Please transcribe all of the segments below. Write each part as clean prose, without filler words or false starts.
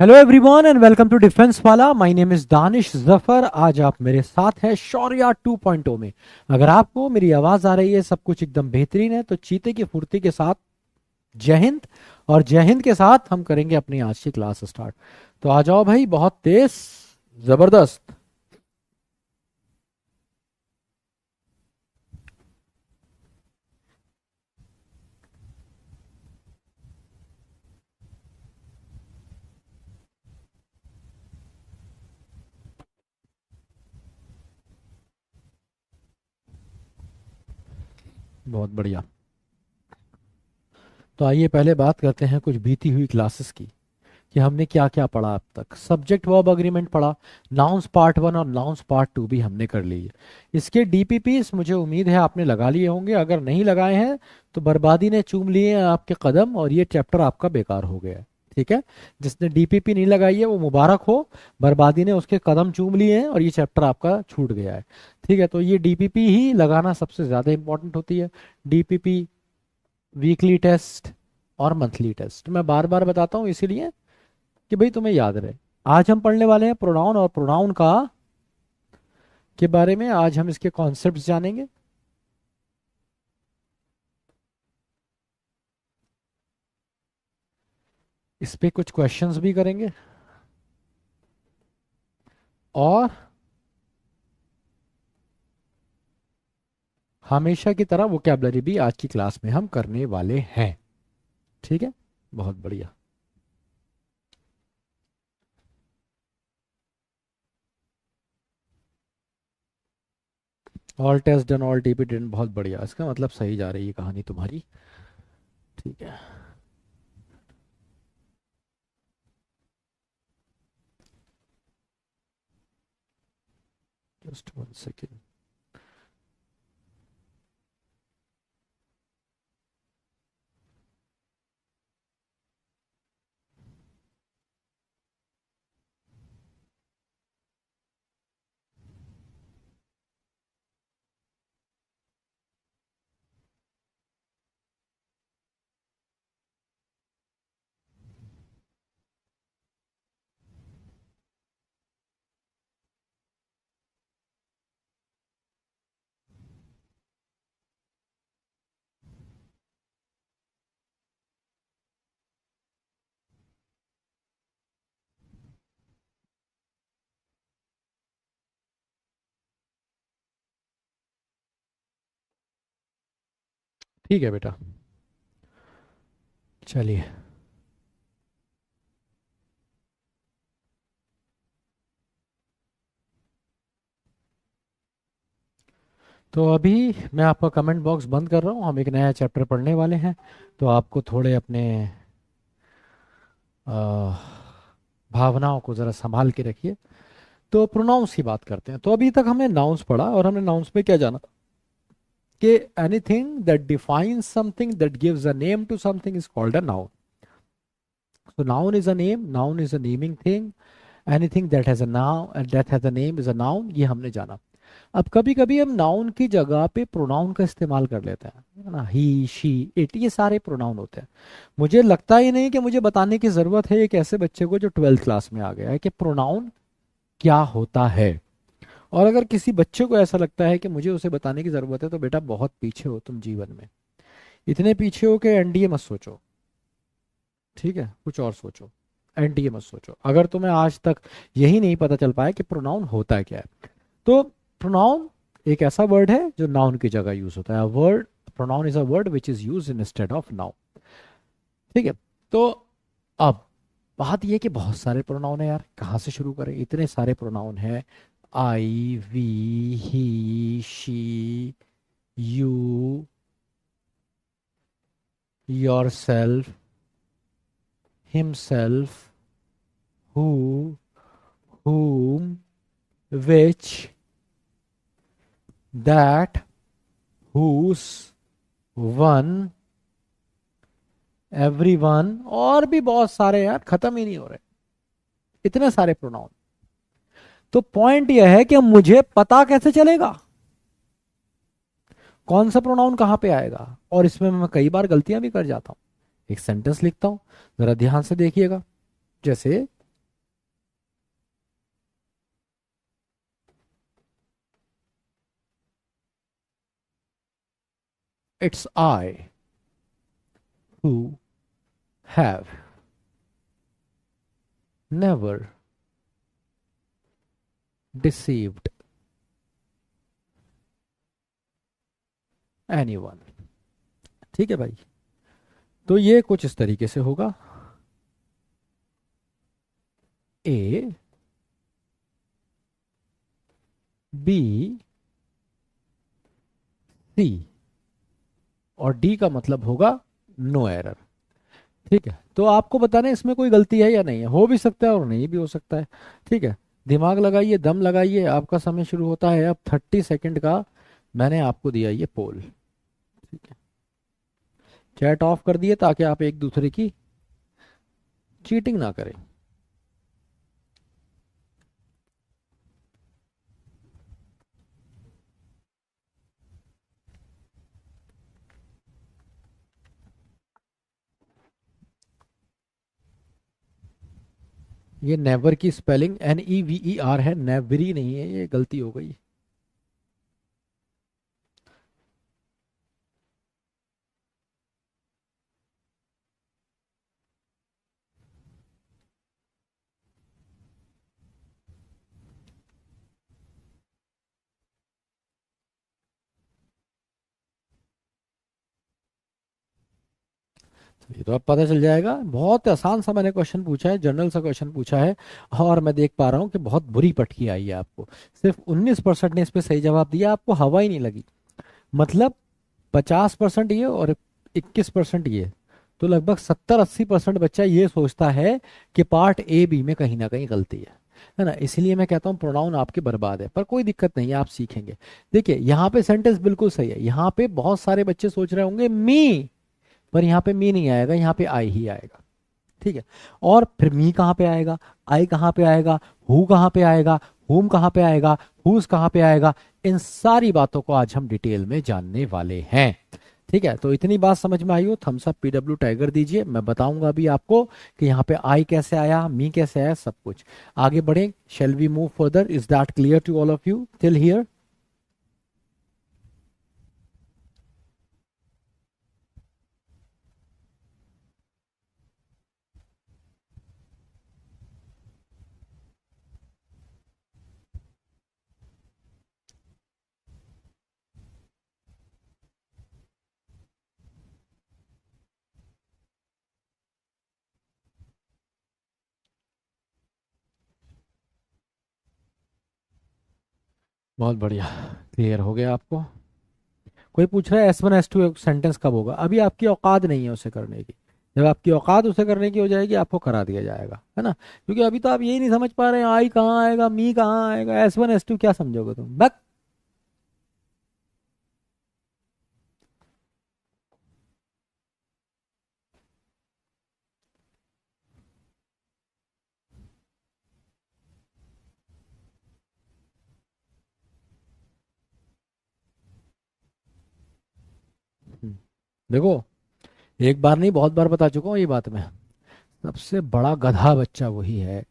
Hello everyone and welcome to defence वाला। My name is Danish Zafar. आज आप मेरे साथ हैं शौर्या 2.0 में। अगर आपको मेरी आवाज आ रही है, सब कुछ एकदम बेहतरीन है, तो चीते की फुर्ती के साथ जय हिंद। और जय हिंद के साथ हम करेंगे अपनी आज की क्लास स्टार्ट। तो आ जाओ भाई, बहुत तेज, जबरदस्त। बहुत बढ़िया। तो आइए पहले बात करते हैं कुछ बीती हुई क्लासेस की, कि हमने क्या क्या पढ़ा अब तक। सब्जेक्ट वर्ब अग्रीमेंट पढ़ा, नाउन्स पार्ट 1 और नाउन्स पार्ट 2 भी हमने कर लिए। इसके डीपीपीस मुझे उम्मीद है आपने लगा लिए होंगे। अगर नहीं लगाए हैं तो बर्बादी ने चूम लिए हैं आपके कदम, और ये चैप्टर आपका बेकार हो गया है। ठीक है, जिसने डीपीपी नहीं लगाई है वो मुबारक हो। बर्बादी ने उसके कदम चूम लिए हैं और ये चैप्टर आपका छूट गया है। ठीक है, तो ये डीपीपी ही लगाना सबसे ज़्यादा इंपॉर्टेंट होती है। डीपीपी, वीकली टेस्ट और मंथली टेस्ट, मैं बार बार बताता हूँ इसीलिए कि भाई तुम्हें याद रहे। आज हम पढ़ने वाले हैं प्रोनाउन, और प्रोनाउन का के बारे में आज हम इसके कॉन्सेप्ट्स जानेंगे। इस पे कुछ क्वेश्चंस भी करेंगे, और हमेशा की तरह वोकैबलरी भी आज की क्लास में हम करने वाले हैं। ठीक है, बहुत बढ़िया। All test done all TP done, बहुत बढ़िया। इसका मतलब सही जा रही है कहानी तुम्हारी। ठीक है, जस्ट वन सेकेंड। ठीक है बेटा, चलिए। तो अभी मैं आपका कमेंट बॉक्स बंद कर रहा हूँ, हम एक नया चैप्टर पढ़ने वाले हैं। तो आपको थोड़े अपने अ, भावनाओं को ज़रा संभाल के रखिए। तो प्रोनाउंस की बात करते हैं। तो अभी तक हमने नाउंस पढ़ा, और हमने नाउंस में क्या जाना कि anything that defines something, that gives a name to something, is called a noun. So noun is a name, noun is a naming thing. Anything that has a noun and that has a name is a noun, ये हमने जाना। अब कभी कभी हम noun की जगह पे प्रोनाउन का इस्तेमाल कर लेते हैं, है ना। ही, शी, इट, ये सारे प्रोनाउन होते हैं। मुझे लगता ही नहीं कि मुझे बताने की जरूरत है एक ऐसे बच्चे को जो 12th क्लास में आ गया है कि प्रोनाउन क्या होता है। और अगर किसी बच्चे को ऐसा लगता है कि मुझे उसे बताने की जरूरत है, तो बेटा बहुत पीछे हो तुम जीवन में। इतने पीछे हो कि एनडीए मत सोचो। ठीक है, कुछ और सोचो। एनडीए मत सोचो अगर तुम्हें आज तक यही नहीं पता चल पाया कि प्रोनाउन होता है क्या है। तो प्रोनाउन एक ऐसा वर्ड है जो नाउन की जगह यूज होता है। Word pronoun is a word which is use instead of noun. ठीक है, तो अब बात यह कि बहुत सारे प्रोनाउन है यार, कहाँ से शुरू करें, इतने सारे प्रोनाउन है। I, we, he, she, you, yourself, himself, who, whom, which, that, whose, one, everyone, और भी बहुत सारे यार, खत्म ही नहीं हो रहे, इतने सारे प्रोनाउन। तो पॉइंट यह है कि मुझे पता कैसे चलेगा कौन सा प्रोनाउन कहाँ पे आएगा। और इसमें मैं कई बार गलतियां भी कर जाता हूं। एक सेंटेंस लिखता हूं, जरा ध्यान से देखिएगा। जैसे it's I who have never deceived anyone. ठीक है भाई, तो ये कुछ इस तरीके से होगा। ए बी सी और डी का मतलब होगा नो एरर। ठीक है, तो आपको बताना है इसमें कोई गलती है या नहीं है, हो भी सकता है और नहीं भी हो सकता है। ठीक है, दिमाग लगाइए, दम लगाइए, आपका समय शुरू होता है अब 30 सेकंड का। मैंने आपको दिया ये पोल। ठीक है, चैट ऑफ कर दिए ताकि आप एक दूसरे की चीटिंग ना करें। ये नेवर की स्पेलिंग NEVER है, नेवरी नहीं है, ये गलती हो गई। ये तो अब पता चल जाएगा, बहुत आसान सा मैंने क्वेश्चन पूछा है, जनरल सा क्वेश्चन पूछा है। और मैं देख पा रहा हूँ कि बहुत बुरी पटकी आई है आपको। सिर्फ 19% ने इस पे सही जवाब दिया, आपको हवा ही नहीं लगी। मतलब 50% ये और 21% ये, तो लगभग 70-80% बच्चा ये सोचता है कि पार्ट ए बी में कहीं ना कहीं गलती है ना। इसलिए मैं कहता हूँ प्रोनाउन आपके बर्बाद है, पर कोई दिक्कत नहीं है, आप सीखेंगे। देखिए यहाँ पे सेंटेंस बिल्कुल सही है, यहाँ पे बहुत सारे बच्चे सोच रहे होंगे मी, पर यहाँ पे मी नहीं आएगा, यहाँ पे आई ही आएगा। ठीक है, और फिर मी कहाँ पे आएगा, आई कहाँ पे आएगा, हु कहाँ पे आएगा, हुम कहाँ पे आएगा, हुज कहाँ पे आएगा, इन सारी बातों को आज हम डिटेल में जानने वाले हैं। ठीक है, तो इतनी बात समझ में आई हो, थम्स अप PW टाइगर दीजिए। मैं बताऊंगा अभी आपको कि यहाँ पे आई कैसे आया, मी कैसे आया, सब कुछ। आगे बढ़े, shall we move further, is that clear to all of you till here? बहुत बढ़िया, क्लियर हो गया आपको। कोई पूछ रहा है S1 S2 सेंटेंस कब होगा, अभी आपकी औकात नहीं है उसे करने की। जब आपकी औकात उसे करने की हो जाएगी, आपको करा दिया जाएगा, है ना। क्योंकि अभी तो आप यही नहीं समझ पा रहे हैं, आई कहाँ आएगा, मी कहाँ आएगा, S1 S2 क्या समझोगे तुम, बस। देखो, एक बार नहीं बहुत बार बता चुका हूँ ये बात मैं। सबसे बड़ा गधा बच्चा वही है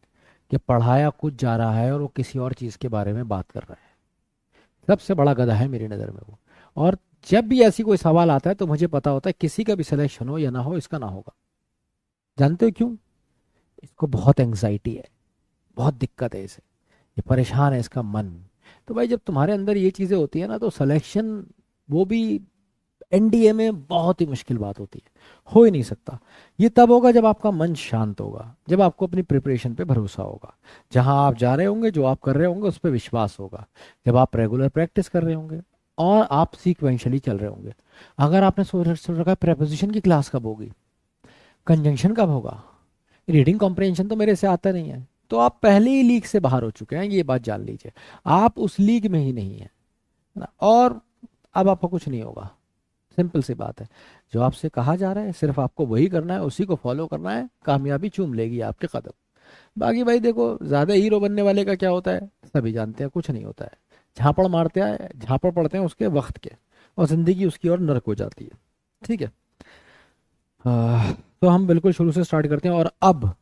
कि पढ़ाया कुछ जा रहा है और वो किसी और चीज के बारे में बात कर रहा है। सबसे बड़ा गधा है मेरी नज़र में वो। और जब भी ऐसी कोई सवाल आता है तो मुझे पता होता है किसी का भी सिलेक्शन हो या ना हो, इसका ना होगा। जानते हो क्यों? इसको बहुत एंग्जाइटी है, बहुत दिक्कत है इसे, ये परेशान है इसका मन। तो भाई जब तुम्हारे अंदर ये चीज़ें होती है ना, तो सिलेक्शन, वो भी NDA में, बहुत ही मुश्किल बात होती है, हो ही नहीं सकता। ये तब होगा जब आपका मन शांत होगा, जब आपको अपनी प्रिपरेशन पे भरोसा होगा, जहां आप जा रहे होंगे, जो आप कर रहे होंगे उस पर विश्वास होगा, जब आप रेगुलर प्रैक्टिस कर रहे होंगे और आप सीक्वेंशली चल रहे होंगे। अगर आपने सोच रखा प्रेपोजिशन की क्लास कब होगी, कंजंक्शन कब होगा, रीडिंग कॉम्प्रिहेंशन तो मेरे से आता नहीं है, तो आप पहले ही लीग से बाहर हो चुके हैं, ये बात जान लीजिए। आप उस लीग में ही नहीं है ना। और अब आपको कुछ नहीं होगा, सिंपल सी बात है। जो आपसे कहा जा रहा है सिर्फ आपको वही करना है, उसी को फॉलो करना है, कामयाबी चूम लेगी आपके कदम। बाकी भाई देखो, ज्यादा हीरो बनने वाले का क्या होता है, सभी जानते हैं, कुछ नहीं होता है। झापड़ मारते हैं, झापड़ पड़ते हैं उसके वक्त के, और जिंदगी उसकी ओर नरक हो जाती है। ठीक है, तो हम बिल्कुल शुरू से स्टार्ट करते हैं। और अब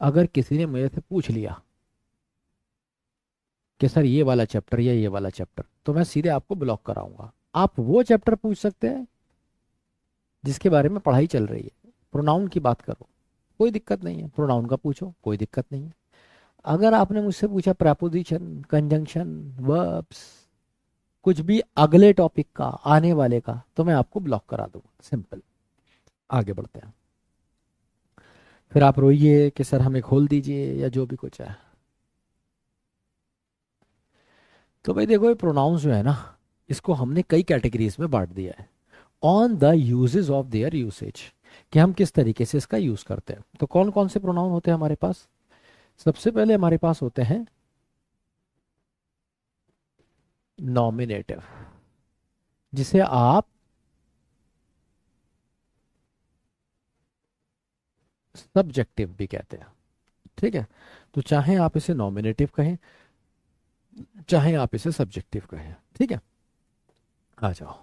अगर किसी ने मेरे से पूछ लिया कि सर ये वाला चैप्टर या ये वाला चैप्टर, तो मैं सीधे आपको ब्लॉक कराऊंगा। आप वो चैप्टर पूछ सकते हैं जिसके बारे में पढ़ाई चल रही है, प्रोनाउन की बात करो, कोई दिक्कत नहीं है, प्रोनाउन का पूछो, कोई दिक्कत नहीं है। अगर आपने मुझसे पूछा प्रपोजिशन, कंजंक्शन, वर्ब्स, कुछ भी अगले टॉपिक का, आने वाले का, तो मैं आपको ब्लॉक करा दूंगा, सिंपल। आगे बढ़ते हैं। फिर आप रोइए कि सर हमें खोल दीजिए या जो भी कुछ है। तो भाई देखो, ये प्रोनाउंस जो है ना, इसको हमने कई कैटेगरीज में बांट दिया है, on the uses of their usage, कि हम किस तरीके से इसका यूज करते हैं। तो कौन कौन से प्रोनाउन होते हैं हमारे पास? सबसे पहले हमारे पास होते हैं नॉमिनेटिव, जिसे आप सब्जेक्टिव भी कहते हैं। ठीक है, तो चाहे आप इसे नॉमिनेटिव कहें, चाहे आप इसे सब्जेक्टिव कहें। ठीक है, आ जाओ।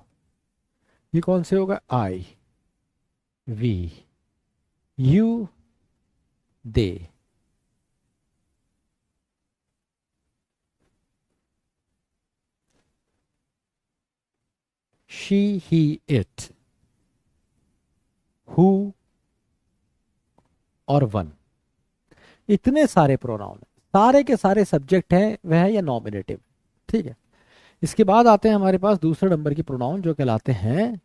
ये कौन से होगा? I, we, you, they. She, he, it, who और वन। इतने सारे प्रोनाउन हैं, सारे के सारे सब्जेक्ट हैं वह है या नॉमिनेटिव। ठीक है, इसके बाद आते हैं हमारे पास दूसरे नंबर की प्रोनाउन, जो कहलाते हैं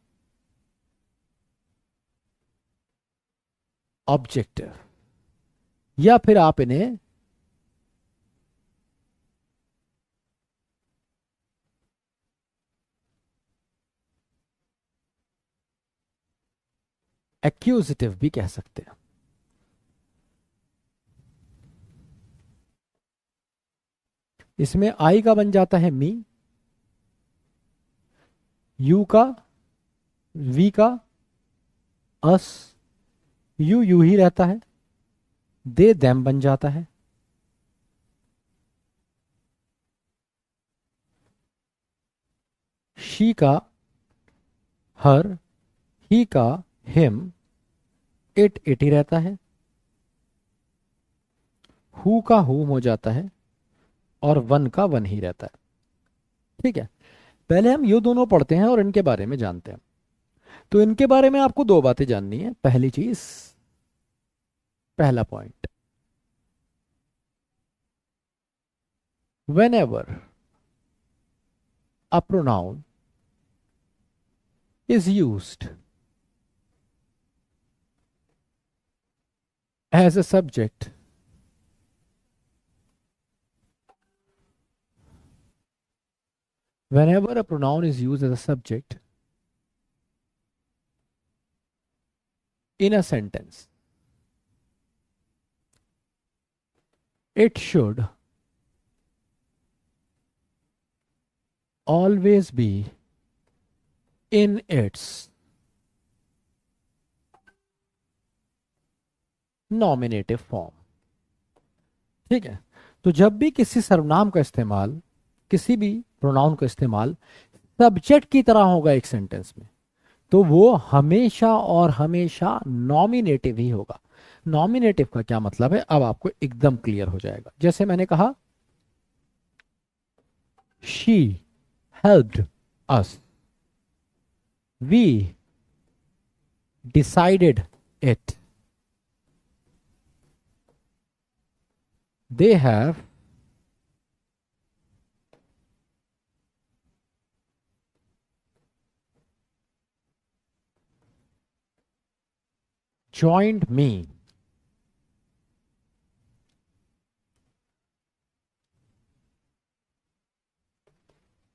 ऑब्जेक्टिव, या फिर आप इन्हें एक्यूजिटिव भी कह सकते हैं। इसमें आई का बन जाता है मी, यू का, वी का अस, यू ही रहता है, दे देम बन जाता है, शी का हर, ही का हिम, इट ही रहता है, हु का हुम हो जाता है, और वन का वन ही रहता है। ठीक है, पहले हम ये दोनों पढ़ते हैं और इनके बारे में जानते हैं। तो इनके बारे में आपको दो बातें जाननी है। पहली चीज, पहला point, whenever a pronoun is used as a subject whenever a pronoun is used as a subject in a sentence, it should always be in its nominative form. ठीक है, तो जब भी किसी सर्वनाम का इस्तेमाल, किसी भी प्रोनाउन का इस्तेमाल सब्जेक्ट की तरह होगा एक सेंटेंस में, तो वो हमेशा और हमेशा नॉमिनेटिव ही होगा। नॉमिनेटिव का क्या मतलब है, अब आपको एकदम क्लियर हो जाएगा। जैसे मैंने कहा, she helped us, we decided it, they have joined me,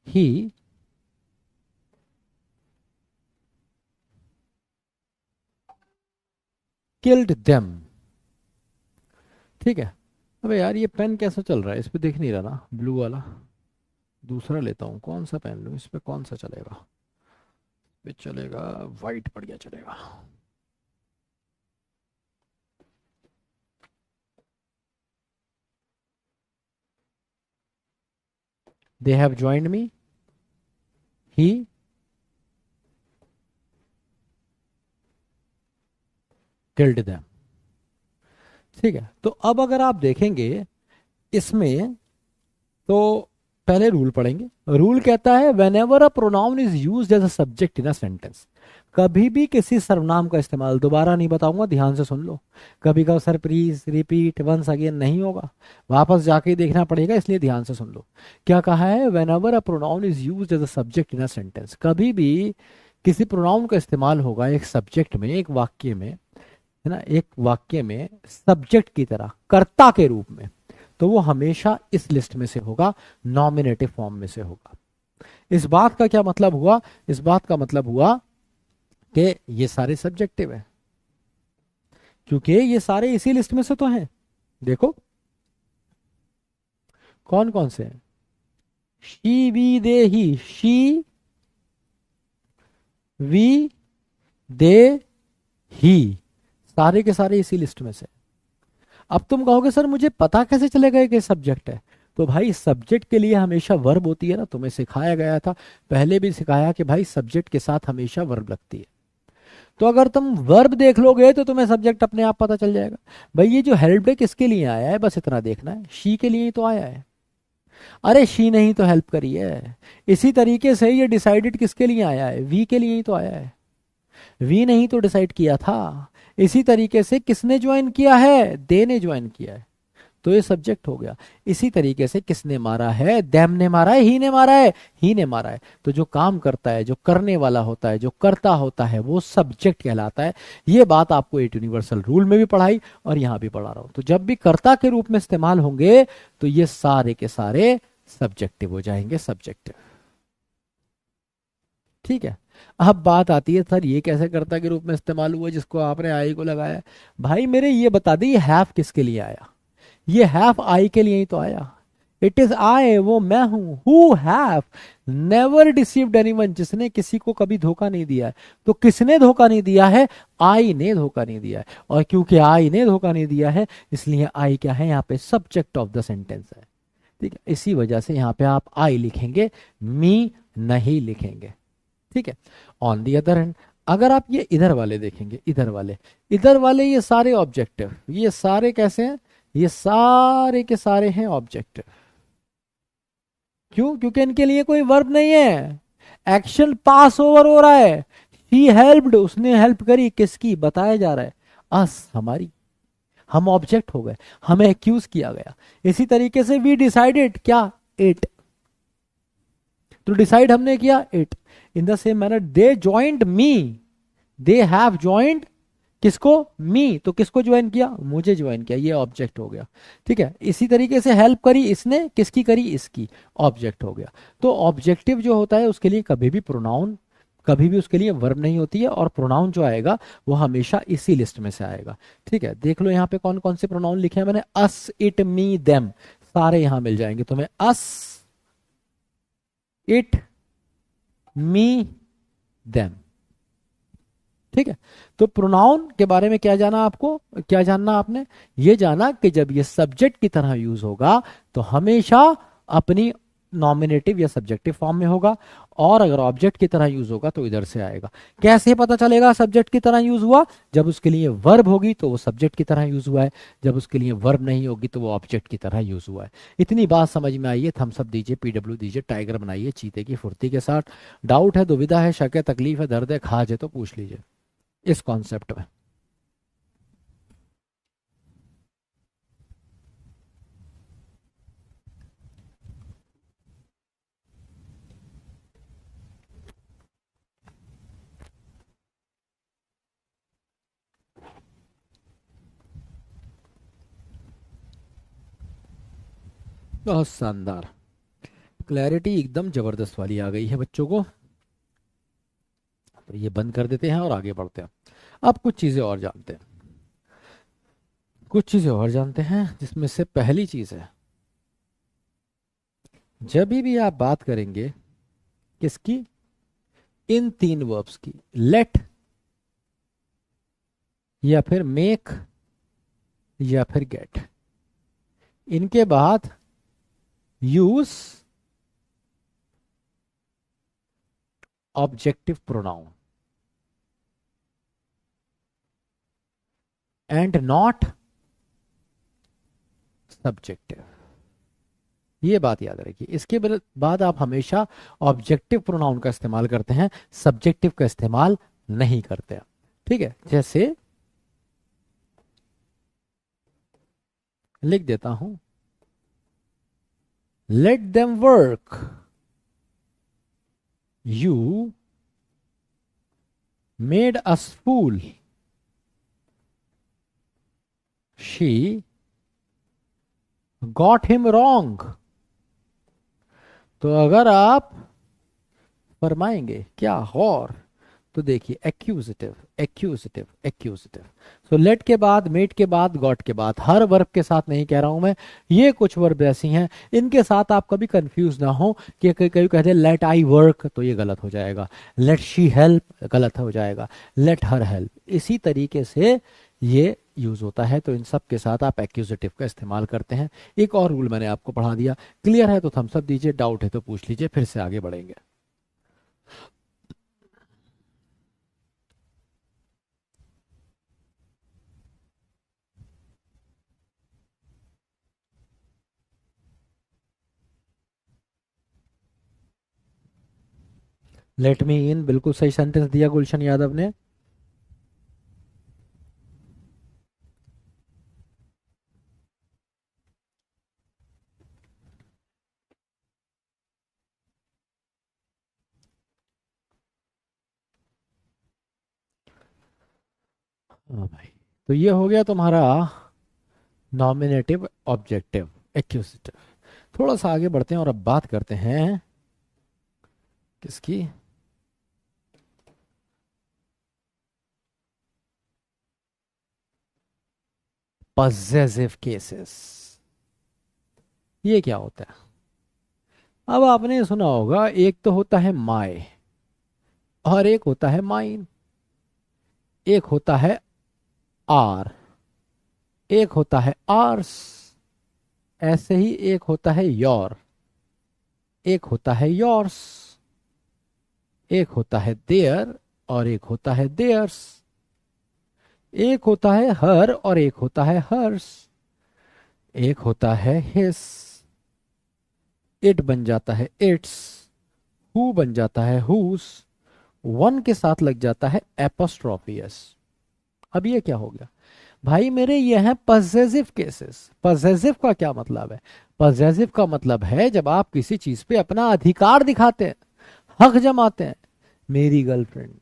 he killed them। ठीक है, अबे यार ये पेन कैसा चल रहा है, इस पे दिख नहीं रहा ना ब्लू वाला। दूसरा लेता हूँ, कौन सा पेन लूँ, इस पे कौन सा चलेगा? पे चलेगा वाइट, बढ़िया चलेगा। They have joined me, he killed them. ठीक है, तो अब अगर आप देखेंगे इसमें, तो पहले रूल पढ़ेंगे। रूल कहता है whenever a pronoun is use as a subject in a sentence, कभी भी किसी सर्वनाम का इस्तेमाल, दोबारा नहीं बताऊंगा, ध्यान से सुन लो, कभी कभार sir please repeat once again नहीं होगा, वापस जाके ही देखना पड़ेगा, इसलिए ध्यान से सुन लो। क्या कहा है? Whenever a pronoun is use as a subject in a sentence, कभी भी किसी प्रोनाउन का इस्तेमाल होगा एक सब्जेक्ट में, एक वाक्य में, है ना, एक वाक्य में सब्जेक्ट की तरह, कर्ता के रूप में, तो वो हमेशा इस लिस्ट में से होगा, नॉमिनेटिव फॉर्म में से होगा। इस बात का क्या मतलब हुआ? इस बात का मतलब हुआ कि ये सारे सब्जेक्टिव है, क्योंकि ये सारे इसी लिस्ट में से तो हैं। देखो कौन कौन से हैं। She we they he, she we they he, सारे के सारे इसी लिस्ट में से। अब तुम कहोगे सर मुझे पता कैसे चलेगा कि सब्जेक्ट है? तो भाई सब्जेक्ट के लिए हमेशा वर्ब होती है ना, तुम्हें सिखाया गया था, पहले भी सिखाया कि भाई सब्जेक्ट के साथ हमेशा वर्ब लगती है। तो अगर तुम वर्ब देख लोगे तो तुम्हें सब्जेक्ट अपने आप पता चल जाएगा। भाई ये जो हेल्प डे किसके लिए आया है, बस इतना देखना है, शी के लिए ही तो आया है। अरे शी नहीं तो हेल्प करी है। इसी तरीके से ये डिसाइडेड किसके लिए आया है? वी के लिए ही तो आया है। वी नहीं तो डिसाइड किया था। इसी तरीके से किसने ज्वाइन किया है? दे ने ज्वाइन किया है, तो ये सब्जेक्ट हो गया। इसी तरीके से किसने मारा है? देम ने मारा है, ही ने मारा है, ही ने मारा है। तो जो काम करता है, जो करने वाला होता है, जो करता होता है, वो सब्जेक्ट कहलाता है। ये बात आपको एट यूनिवर्सल रूल में भी पढ़ाई और यहां भी पढ़ा रहा हूं। तो जब भी कर्ता के रूप में इस्तेमाल होंगे तो ये सारे के सारे सब्जेक्टिव हो जाएंगे, सब्जेक्टिव। ठीक है। अब बात आती है सर ये कैसे कर्ता के रूप में इस्तेमाल हुआ जिसको आपने आई को लगाया? भाई मेरे ये बता दी, ये हैव किसके लिए आया? ये हैव आई के लिए ही तो आया। इट इज आई, वो मैं हूं, who have never deceived anyone, जिसने किसी को कभी धोखा नहीं दिया है। तो किसने धोखा नहीं दिया है? आई ने धोखा नहीं दिया है। और क्योंकि आई ने धोखा नहीं दिया है, इसलिए आई क्या है यहाँ पे? सब्जेक्ट ऑफ द सेंटेंस है। ठीक है, इसी वजह से यहाँ पे आप आई लिखेंगे, मी नहीं लिखेंगे। ठीक है। ऑन दी अदर हैंड, अगर आप ये इधर वाले देखेंगे, इधर वाले ये सारे ऑब्जेक्टिव, ये सारे कैसे हैं? ये सारे के सारे हैं ऑब्जेक्टिव। क्यों? क्योंकि इनके लिए कोई वर्ब नहीं है, एक्शन पास ओवर हो रहा है। ही हेल्प्ड, उसने हेल्प करी, किसकी? बताया जा रहा है, अस, हमारी। हम ऑब्जेक्ट हो गए, हमें एक्यूज किया गया। इसी तरीके से वी डिसाइडेड, क्या? इट। तो डिसाइड हमने किया, it. In the same manner they joint me, they have joint किसको? मी। तो किसको ज्वाइन किया? मुझे ज्वाइन किया, ये ऑब्जेक्ट हो गया। ठीक है। इसी तरीके से हेल्प करी इसने, किसकी करी? इसकी, ऑब्जेक्ट हो गया। तो ऑब्जेक्टिव जो होता है उसके लिए कभी भी प्रोनाउन, कभी भी उसके लिए वर्ब नहीं होती है, और प्रोनाउन जो आएगा वो हमेशा इसी लिस्ट में से आएगा। ठीक है। देख लो यहाँ पे कौन कौन से प्रोनाउन लिखे हैं मैंने, अस, इट, मी, देम, सारे यहां मिल जाएंगे तुम्हें। अस, इट, मी, देम। ठीक है। तो प्रोनाउन के बारे में क्या जाना आपको, क्या जानना आपने? ये जाना कि जब ये सब्जेक्ट की तरह यूज होगा तो हमेशा अपनी नॉमिनेटिव या सब्जेक्टिव फॉर्म में होगा, और अगर ऑब्जेक्ट की तरह यूज होगा तो इधर से आएगा। कैसे पता चलेगा सब्जेक्ट की तरह यूज हुआ? जब उसके लिए वर्ब होगी तो वो सब्जेक्ट की तरह यूज हुआ है, जब उसके लिए वर्ब नहीं होगी तो वो ऑब्जेक्ट की तरह यूज हुआ है। इतनी बात समझ में आई है? थम्स अप दीजिए, पीडब्ल्यू दीजिए, टाइगर बनाइए चीते की फुर्ती के साथ। डाउट है, दुविधा है, शक है, तकलीफ है, दर्द है, खाज है तो पूछ लीजिए इस कॉन्सेप्ट में। बहुत शानदार, क्लैरिटी एकदम जबरदस्त वाली आ गई है बच्चों को। तो ये बंद कर देते हैं और आगे बढ़ते हैं। अब कुछ चीजें और जानते हैं, कुछ चीजें और जानते हैं, जिसमें से पहली चीज है, जब भी आप बात करेंगे किसकी? इन तीन वर्ब्स की, लेट या फिर मेक या फिर गेट, इनके बाद use objective pronoun and not subjective. ये बात याद रखिए। इसके बाद आप हमेशा ऑब्जेक्टिव प्रोनाउन का इस्तेमाल करते हैं, सब्जेक्टिव का इस्तेमाल नहीं करते आप। ठीक है, जैसे लिख देता हूं, let them work, you made us fool, she got him wrong. तो अगर आप फरमाएंगे क्या और, तो देखिए एक्यूजिटिव एक्यूजिटिव एक्यूजिटिव। सो लेट के बाद, मेट के बाद, गॉट के बाद, हर वर्ब के साथ नहीं कह रहा हूं मैं, ये कुछ वर्ब ऐसी हैं इनके साथ आप कभी कंफ्यूज ना हो कि कहीं कहते हैं लेट आई वर्क तो ये गलत हो जाएगा, लेट शी हेल्प गलत हो जाएगा, लेट हर हेल्प, इसी तरीके से ये यूज होता है। तो इन सब के साथ आप एक्यूजिटिव का इस्तेमाल करते हैं। एक और रूल मैंने आपको पढ़ा दिया, क्लियर है तो थम्स अप दीजिए, डाउट है तो पूछ लीजिए, फिर से आगे बढ़ेंगे। लेट मी इन, बिल्कुल सही सेंटेंस दिया गुलशन यादव ने। हाँ भाई, तो ये हो गया तुम्हारा नॉमिनेटिव ऑब्जेक्टिव एक्यूजिटिव। थोड़ा सा आगे बढ़ते हैं और अब बात करते हैं किसकी, पजेसिव केसेस। ये क्या होता है? अब आपने सुना होगा, एक तो होता है माय और एक होता है माइन, एक होता है आर, एक होता है आर्स, ऐसे ही एक होता है योर, एक होता है योर्स, एक होता है देयर और एक होता है देयर्स, एक होता है हर और एक होता है हर्स, एक होता है हिस, इट बन जाता है इट्स, हु बन जाता है हुस, वन के साथ लग जाता है एपोस्ट्रोफियस। अब ये क्या हो गया भाई मेरे, ये हैं पजेसिव केसेस। पजेसिव का क्या मतलब है? पजेसिव का मतलब है जब आप किसी चीज पे अपना अधिकार दिखाते हैं, हक जमाते हैं। मेरी गर्लफ्रेंड,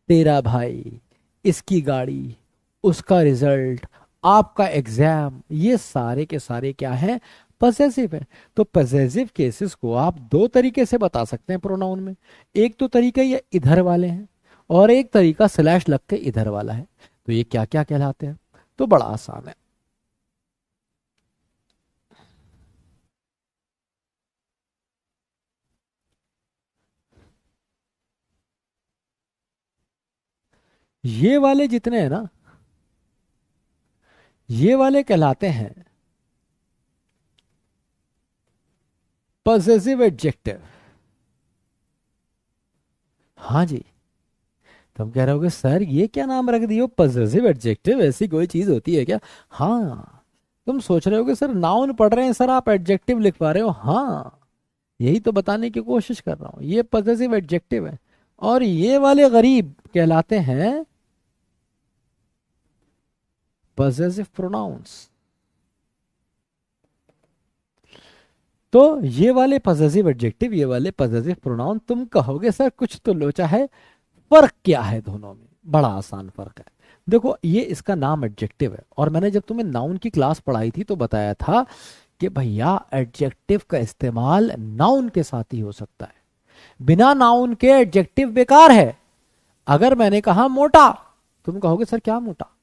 तेरा भाई, इसकी गाड़ी, उसका रिजल्ट, आपका एग्जाम, ये सारे के सारे क्या है? पजेसिव है। तो पजेसिव केसेस को आप दो तरीके से बता सकते हैं प्रोनाउन में। एक तो तरीका ये इधर वाले हैं और एक तरीका स्लैश लग के इधर वाला है। तो ये क्या क्या कहलाते हैं? तो बड़ा आसान है। ये वाले जितने हैं ना, ये वाले कहलाते हैं पजेसिव एडजेक्टिव। हाँ जी। तुम कह रहे होगे सर ये क्या नाम रख दियो, पजेसिव एडजेक्टिव, ऐसी कोई चीज होती है क्या? हाँ। तुम सोच रहे होगे सर नाउन पढ़ रहे हैं सर, आप एडजेक्टिव लिख पा रहे हो। हाँ, यही तो बताने की कोशिश कर रहा हूं, ये पजेसिव एडजेक्टिव है। और ये वाले गरीब कहलाते हैं पजेसिव प्रोनाउंस। तो ये वाले पजेसिव एडजेक्टिव, ये वाले पजेसिव प्रोनाउन, तुम कहोगे सर कुछ तो लोचा है, फर्क क्या है दोनों में? बड़ा आसान फर्क है। देखो ये इसका नाम एडजेक्टिव है, और मैंने जब तुम्हें नाउन की क्लास पढ़ाई थी तो बताया था कि भैया एडजेक्टिव का इस्तेमाल नाउन के साथ ही हो सकता है, बिना नाउन के एडजेक्टिव बेकार है। अगर मैंने कहा मोटा, तुम कहोगे सर क्या मोटा?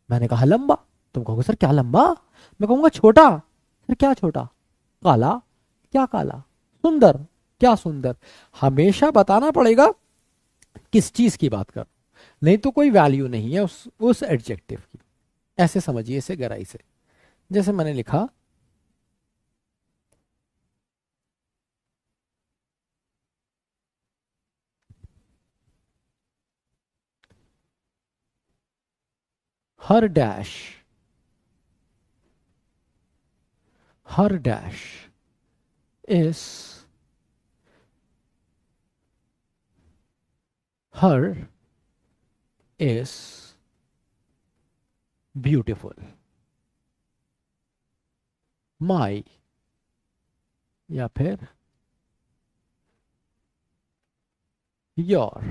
मैंने कहा लंबा, तुम कहोगे सर क्या लंबा? मैं कहूंगा छोटा, सर क्या छोटा? काला, क्या काला? सुंदर, क्या सुंदर? हमेशा बताना पड़ेगा किस चीज की बात कर, नहीं तो कोई वैल्यू नहीं है उस एडजेक्टिव की। ऐसे समझिए इसे गहराई से। जैसे मैंने लिखा, her dash, her dash is her is beautiful, my, या फिर your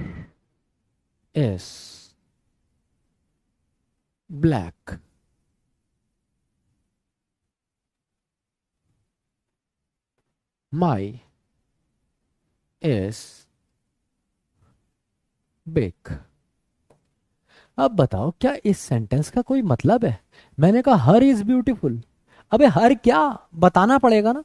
is black, my is big. अब बताओ क्या इस सेंटेंस का कोई मतलब है? मैंने कहा हर इज ब्यूटीफुल। अबे हर क्या, बताना पड़ेगा ना।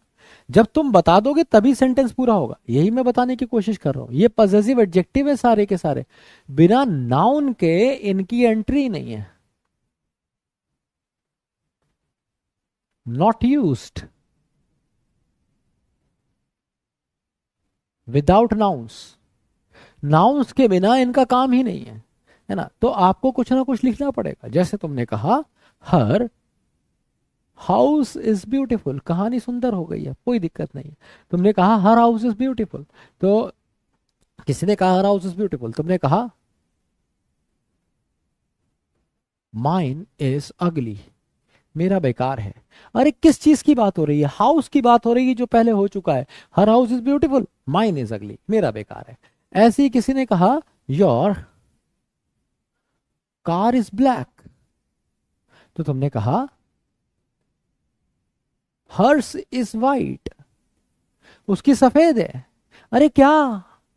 जब तुम बता दोगे तभी सेंटेंस पूरा होगा, यही मैं बताने की कोशिश कर रहा हूं। ये पॉजेसिव एडजेक्टिव है सारे के सारे, बिना नाउन के इनकी एंट्री नहीं है। Not used without nouns, nouns के बिना इनका काम ही नहीं है ना। तो आपको कुछ ना कुछ लिखना पड़ेगा। जैसे तुमने कहा हर हाउस इज ब्यूटीफुल, कहानी सुंदर हो गई है, कोई दिक्कत नहीं है। तुमने कहा हर हाउस इज ब्यूटीफुल, तो किसी ने कहा हर हाउस इज ब्यूटीफुल, तुमने कहा माइन इज अगली, मेरा बेकार है। अरे किस चीज की बात हो रही है? हाउस की बात हो रही है जो पहले हो चुका है। Her house is beautiful, mine is ugly, मेरा बेकार है। ऐसे ही किसी ने कहा योर कार इज ब्लैक, तो तुमने कहा हर्स इज वाइट, उसकी सफेद है। अरे क्या,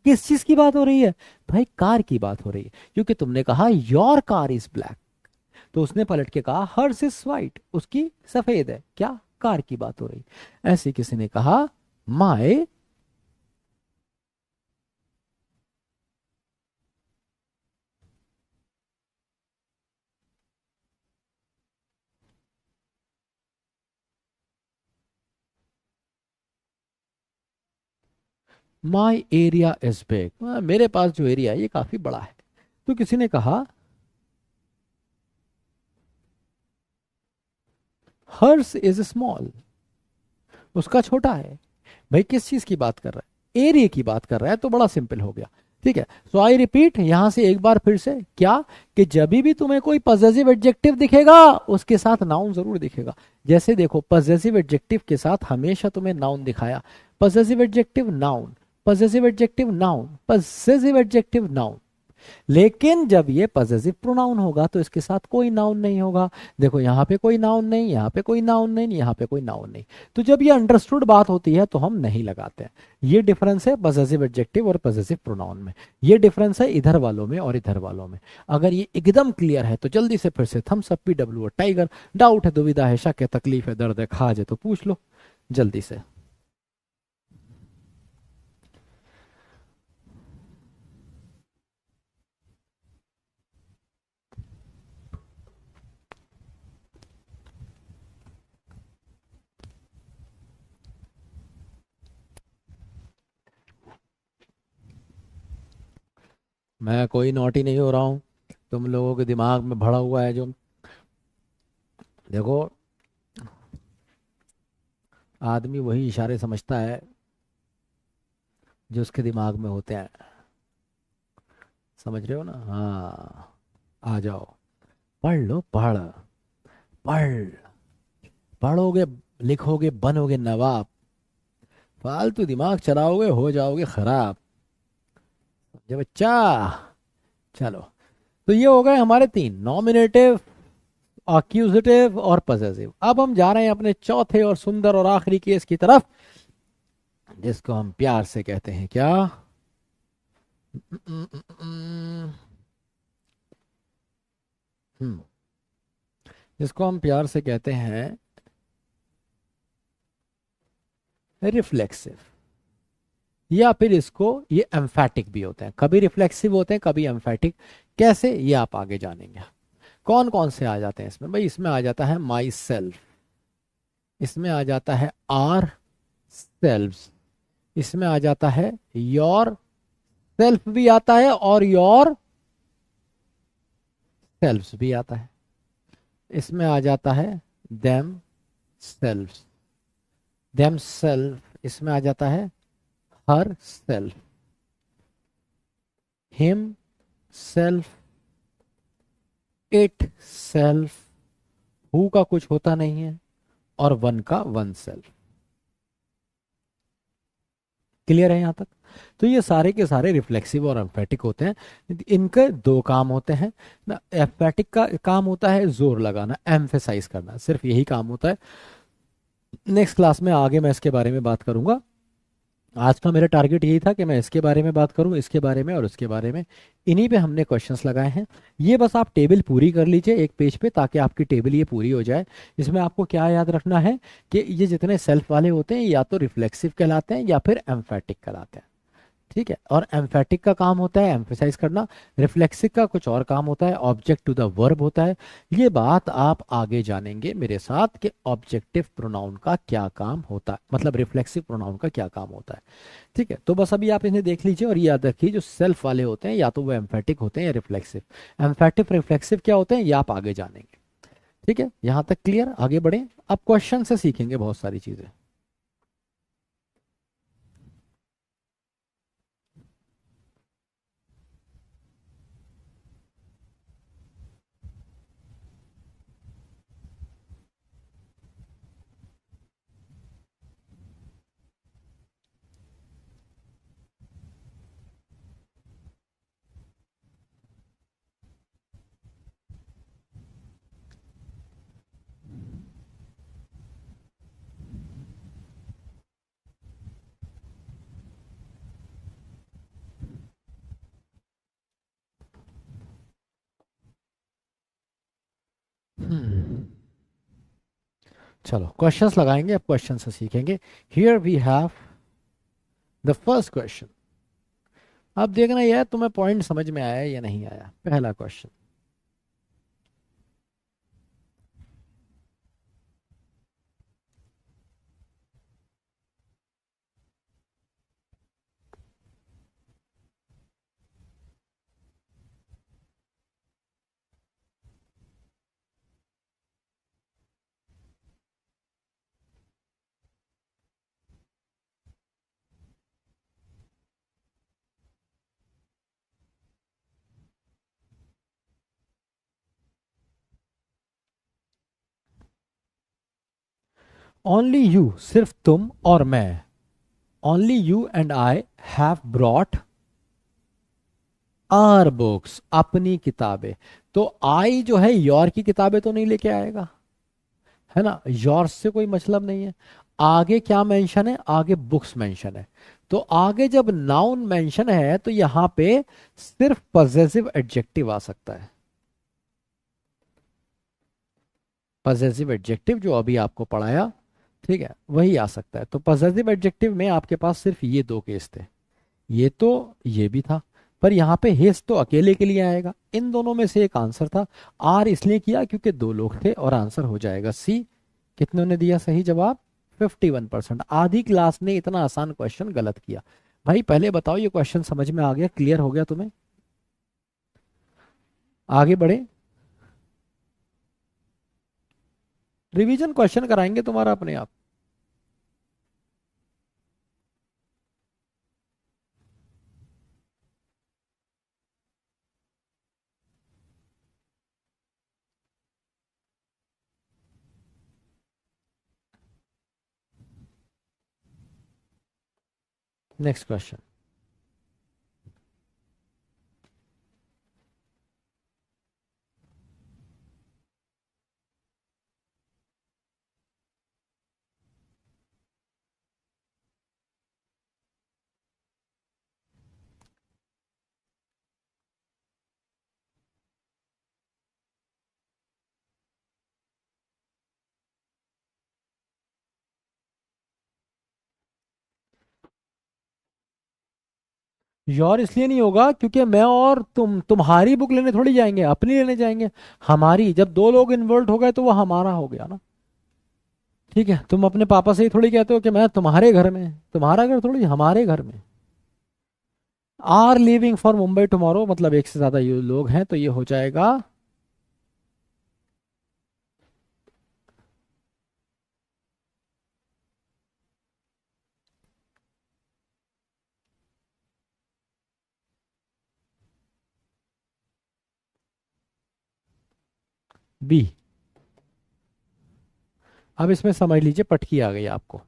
किस चीज की बात हो रही है? भाई कार की बात हो रही है, क्योंकि तुमने कहा योर कार इज ब्लैक, तो उसने पलट के कहा हर्स इज वाइट, उसकी सफेद है। क्या, कार की बात हो रही। ऐसे किसी ने कहा माई माई एरिया इज बिग, मेरे पास जो एरिया है ये काफी बड़ा है। तो किसी ने कहा हर्स इज स्मॉल, उसका छोटा है। भाई किस चीज की बात कर रहा है? एरिया की बात कर रहा है, तो बड़ा सिंपल हो गया। ठीक है, सो आई रिपीट यहां से एक बार फिर से, क्या कि जब भी तुम्हें कोई पॉजेसिव एडजेक्टिव दिखेगा उसके साथ नाउन जरूर दिखेगा। जैसे देखो पॉजेसिव एडजेक्टिव के साथ हमेशा तुम्हें नाउन दिखाया, possessive adjective noun, possessive adjective noun, possessive adjective noun. लेकिन जब ये पॉजेसिव प्रोनाउन होगा तो इसके साथ कोई नाउन नहीं होगा। देखो यहाँ पे कोई नाउन नहीं, यहाँ पे कोई नाउन नहीं, यहाँ पे कोई नाउन नहीं। तो जब ये अंडरस्टूड बात होती है तो हम नहीं लगाते हैं। ये डिफरेंस है पॉजेसिव एडजेक्टिव और पॉजेसिव प्रोनाउन में। ये डिफरेंस है इधर वालों में और इधर वालों में। अगर ये एकदम क्लियर है तो जल्दी से फिर से थम्स अप, PW और टाइगर। डाउट है, दुविधा है, शक है, तकलीफ है, दर्द है, खाज है तो पूछ लो जल्दी से। मैं कोई नोटी नहीं हो रहा हूँ, तुम लोगों के दिमाग में भरा हुआ है जो। देखो आदमी वही इशारे समझता है जो उसके दिमाग में होते हैं। समझ रहे हो ना? हाँ, आ जाओ, पढ़ लो, पढ़ पढ़, पढ़ोगे लिखोगे बनोगे नवाब, फालतू दिमाग चलाओगे हो जाओगे खराब। समझे बच्चा? चलो, तो ये हो गए हमारे तीन, नॉमिनेटिव, अक्यूजेटिव और पजेसिव। अब हम जा रहे हैं अपने चौथे और सुंदर और आखिरी केस की तरफ, जिसको हम प्यार से कहते हैं क्या? हम्म, जिसको हम प्यार से कहते हैं रिफ्लेक्सिव, या फिर इसको ये एम्फैटिक भी होते हैं। कभी रिफ्लेक्सिव होते हैं कभी एम्फैटिक। कैसे, ये आप आगे जानेंगे। कौन कौन से आ जाते हैं इसमें? भाई इसमें आ जाता है माई सेल्फ, इसमें आ जाता है आर सेल्व्स, इसमें आ जाता है योर सेल्फ भी आता है और योर सेल्व्स भी आता है। इसमें आ जाता है देम सेल्व्स, देम सेल्फ, इसमें आ जाता है her self, him self, it self, who का कुछ होता नहीं है, और वन का वन सेल्फ। क्लियर है यहां तक? तो ये सारे के सारे रिफ्लेक्सिव और एम्फेटिक होते हैं। इनके दो काम होते हैं ना। एम्फेटिक का काम होता है जोर लगाना, एम्फेसाइज करना, सिर्फ यही काम होता है। नेक्स्ट क्लास में आगे मैं इसके बारे में बात करूंगा। आज का मेरा टारगेट यही था कि मैं इसके बारे में बात करूं, इसके बारे में और उसके बारे में। इन्हीं पे हमने क्वेश्चंस लगाए हैं। ये बस आप टेबल पूरी कर लीजिए एक पेज पे, ताकि आपकी टेबल ये पूरी हो जाए। इसमें आपको क्या याद रखना है कि ये जितने सेल्फ वाले होते हैं या तो रिफ्लेक्सिव कहलाते हैं या फिर एम्फेटिक कहलाते हैं। ठीक है, और एम्फेटिक का काम होता है एम्फेसाइज करना, रिफ्लेक्सिव का कुछ और काम होता है, ऑब्जेक्ट टू द वर्ब होता है। ये बात आप आगे जानेंगे मेरे साथ कि ऑब्जेक्टिव प्रोनाउन का क्या काम होता है, मतलब रिफ्लेक्सिव प्रोनाउन का क्या काम होता है। ठीक है, तो बस अभी आप इन्हें देख लीजिए और ये याद रखिए, जो सेल्फ वाले होते हैं या तो वो एम्फेटिक होते हैं या रिफ्लेक्सिव। एम्फेटिक रिफ्लेक्सिव क्या होते हैं ये आप आगे जानेंगे। ठीक है, यहां तक क्लियर? आगे बढ़े, अब क्वेश्चन से सीखेंगे बहुत सारी चीजें। हम्म, चलो क्वेश्चंस लगाएंगे, अब क्वेश्चन से सीखेंगे। Here we have the first question. अब देखना यह है तुम्हें पॉइंट समझ में आया या नहीं आया। पहला क्वेश्चन, ओनली यू, सिर्फ तुम और मैं, only you and I have brought our books, अपनी किताबें। तो आई जो है योर की किताबें तो नहीं लेके आएगा, है ना, योर से कोई मतलब नहीं है। आगे क्या मेंशन है? आगे बुक्स मेंशन है। तो आगे जब नाउन मेंशन है तो यहां पे सिर्फ पजेसिव एडजेक्टिव आ सकता है। पजेसिव एडजेक्टिव जो अभी आपको पढ़ाया, ठीक है, वही आ सकता है। तो पजेसिव एडजेक्टिव में आपके पास सिर्फ ये दो केस थे, ये तो ये भी था, पर यहाँ पे हेस तो अकेले के लिए आएगा। इन दोनों में से एक आंसर था। आर इसलिए किया क्योंकि दो लोग थे, और आंसर हो जाएगा सी। कितनों ने दिया सही जवाब? 51%। आधी क्लास ने इतना आसान क्वेश्चन गलत किया। भाई पहले बताओ, ये क्वेश्चन समझ में आ गया, क्लियर हो गया तुम्हें? आगे बढ़े, रिवीजन क्वेश्चन कराएंगे तुम्हारा अपने आप। Next question. योर इसलिए नहीं होगा क्योंकि मैं और तुम तुम्हारी बुक लेने थोड़ी जाएंगे, अपनी लेने जाएंगे। हमारी, जब दो लोग इन्वॉल्व हो गए तो वो हमारा हो गया ना। ठीक है, तुम अपने पापा से ही थोड़ी कहते हो कि मैं तुम्हारे घर में, तुम्हारा घर थोड़ी, हमारे घर में। Are leaving for Mumbai tomorrow, मतलब एक से ज्यादा ये लोग हैं, तो ये हो जाएगा। बी। अब इसमें समझ लीजिए पटकी आ गई आपको।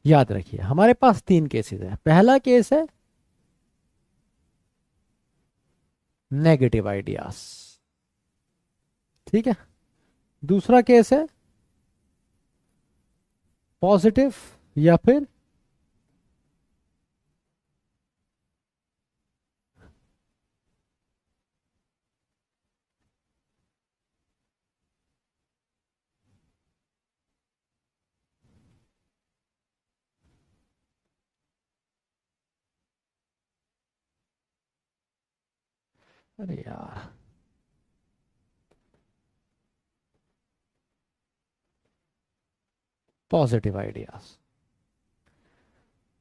याद रखिए हमारे पास तीन केसेस है। पहला केस है नेगेटिव आइडियाज, ठीक है। दूसरा केस है पॉजिटिव या फिर अरे यार पॉजिटिव आइडियाज,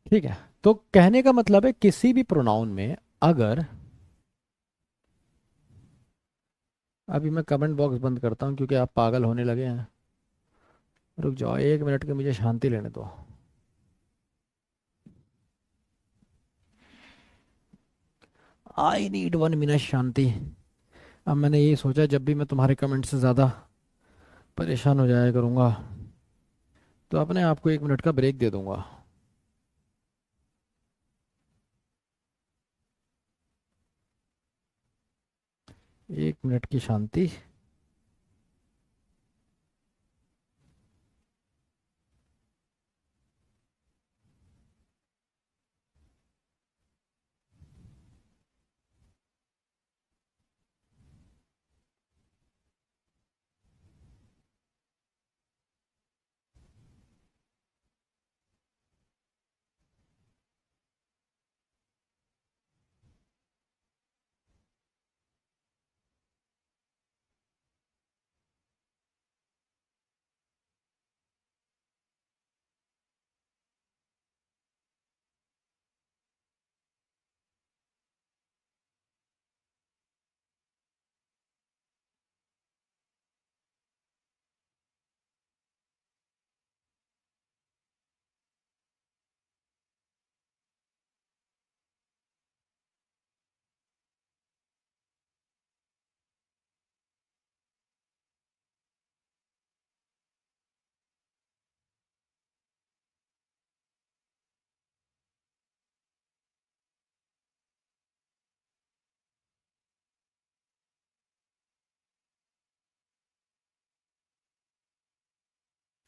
ठीक है। तो कहने का मतलब है किसी भी प्रोनाउन में अगर, अभी मैं कमेंट बॉक्स बंद करता हूं क्योंकि आप पागल होने लगे हैं। रुक जाओ 1 मिनट की, मुझे शांति लेने दो। आई नीड 1 मिनट शांति। अब मैंने ये सोचा जब भी मैं तुम्हारे कमेंट से ज़्यादा परेशान हो जाया करूँगा तो अपने आप को 1 मिनट का ब्रेक दे दूंगा। 1 मिनट की शांति।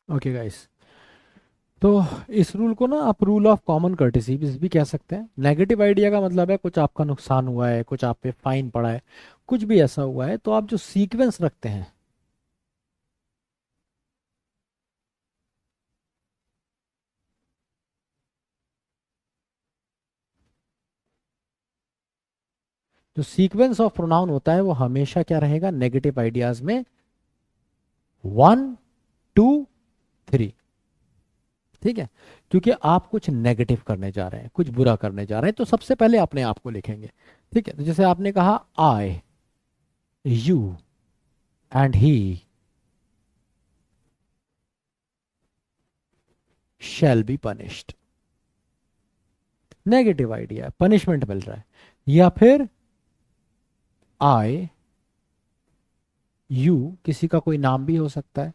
ओके गाइस, तो इस रूल को ना आप रूल ऑफ कॉमन कर्टेसी भी कह सकते हैं। नेगेटिव आइडिया का मतलब है कुछ आपका नुकसान हुआ है, कुछ आप पे फाइन पड़ा है, कुछ भी ऐसा हुआ है, तो आप जो सीक्वेंस रखते हैं, जो सीक्वेंस ऑफ प्रोनाउन होता है वो हमेशा क्या रहेगा नेगेटिव आइडियाज में, 1 2 3, ठीक है। क्योंकि आप कुछ नेगेटिव करने जा रहे हैं, कुछ बुरा करने जा रहे हैं, तो सबसे पहले अपने आप को लिखेंगे, ठीक है। तो जैसे आपने कहा I, you and he shall be punished, negative idea, punishment मिल रहा है। या फिर आई, यू किसी का कोई नाम भी हो सकता है,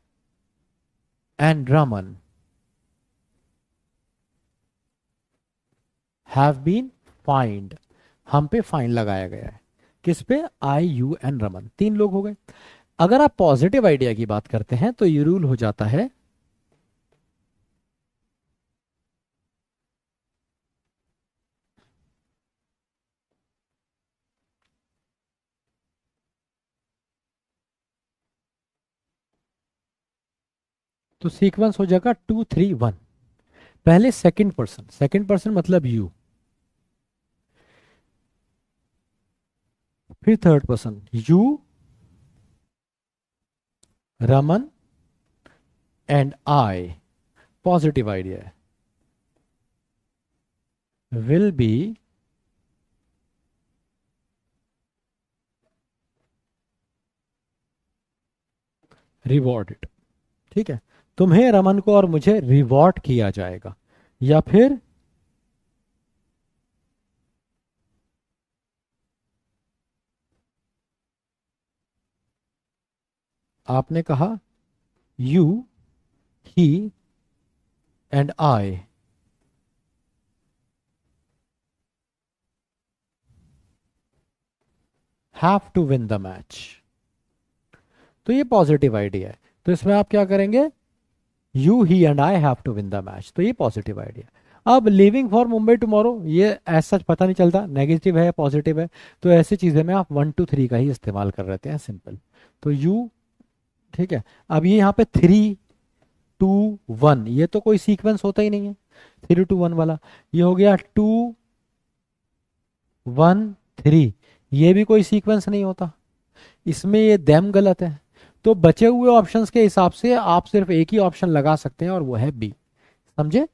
and Raman have been fined, हम पे फाइन लगाया गया है। किस पे? आई, यू एंड रमन, तीन लोग हो गए। अगर आप पॉजिटिव आइडिया की बात करते हैं तो ये रूल हो जाता है, तो सीक्वेंस हो जाएगा 2 3 1। पहले सेकंड पर्सन, सेकंड पर्सन मतलब यू, फिर third person you, Raman and I, positive idea है, विल बी रिवॉर्डेड, ठीक है। तुम्हें, रमन को और मुझे रिवॉर्ड किया जाएगा। या फिर आपने कहा you, he and I. Have to win the match. तो ये पॉजिटिव आइडिया है। तो इसमें आप क्या करेंगे, you he and I have to win the match, तो ये पॉजिटिव आइडिया। अब लिविंग फॉर मुंबई टुमारो, ये ऐसा सच पता नहीं चलता नेगेटिव है या पॉजिटिव है, तो ऐसी चीजें में आप 1 2 3 का ही इस्तेमाल कर रहे हैं, सिंपल। तो यू, ठीक है। अब ये यहाँ पे 3 2 1, ये तो कोई सीक्वेंस होता ही नहीं है 3 2 1 वाला। ये हो गया 2 1 3, ये भी कोई सीक्वेंस नहीं होता, इसमें ये दैम गलत है। तो बचे हुए ऑप्शंस के हिसाब से आप सिर्फ एक ही ऑप्शन लगा सकते हैं और वो है बी, समझे।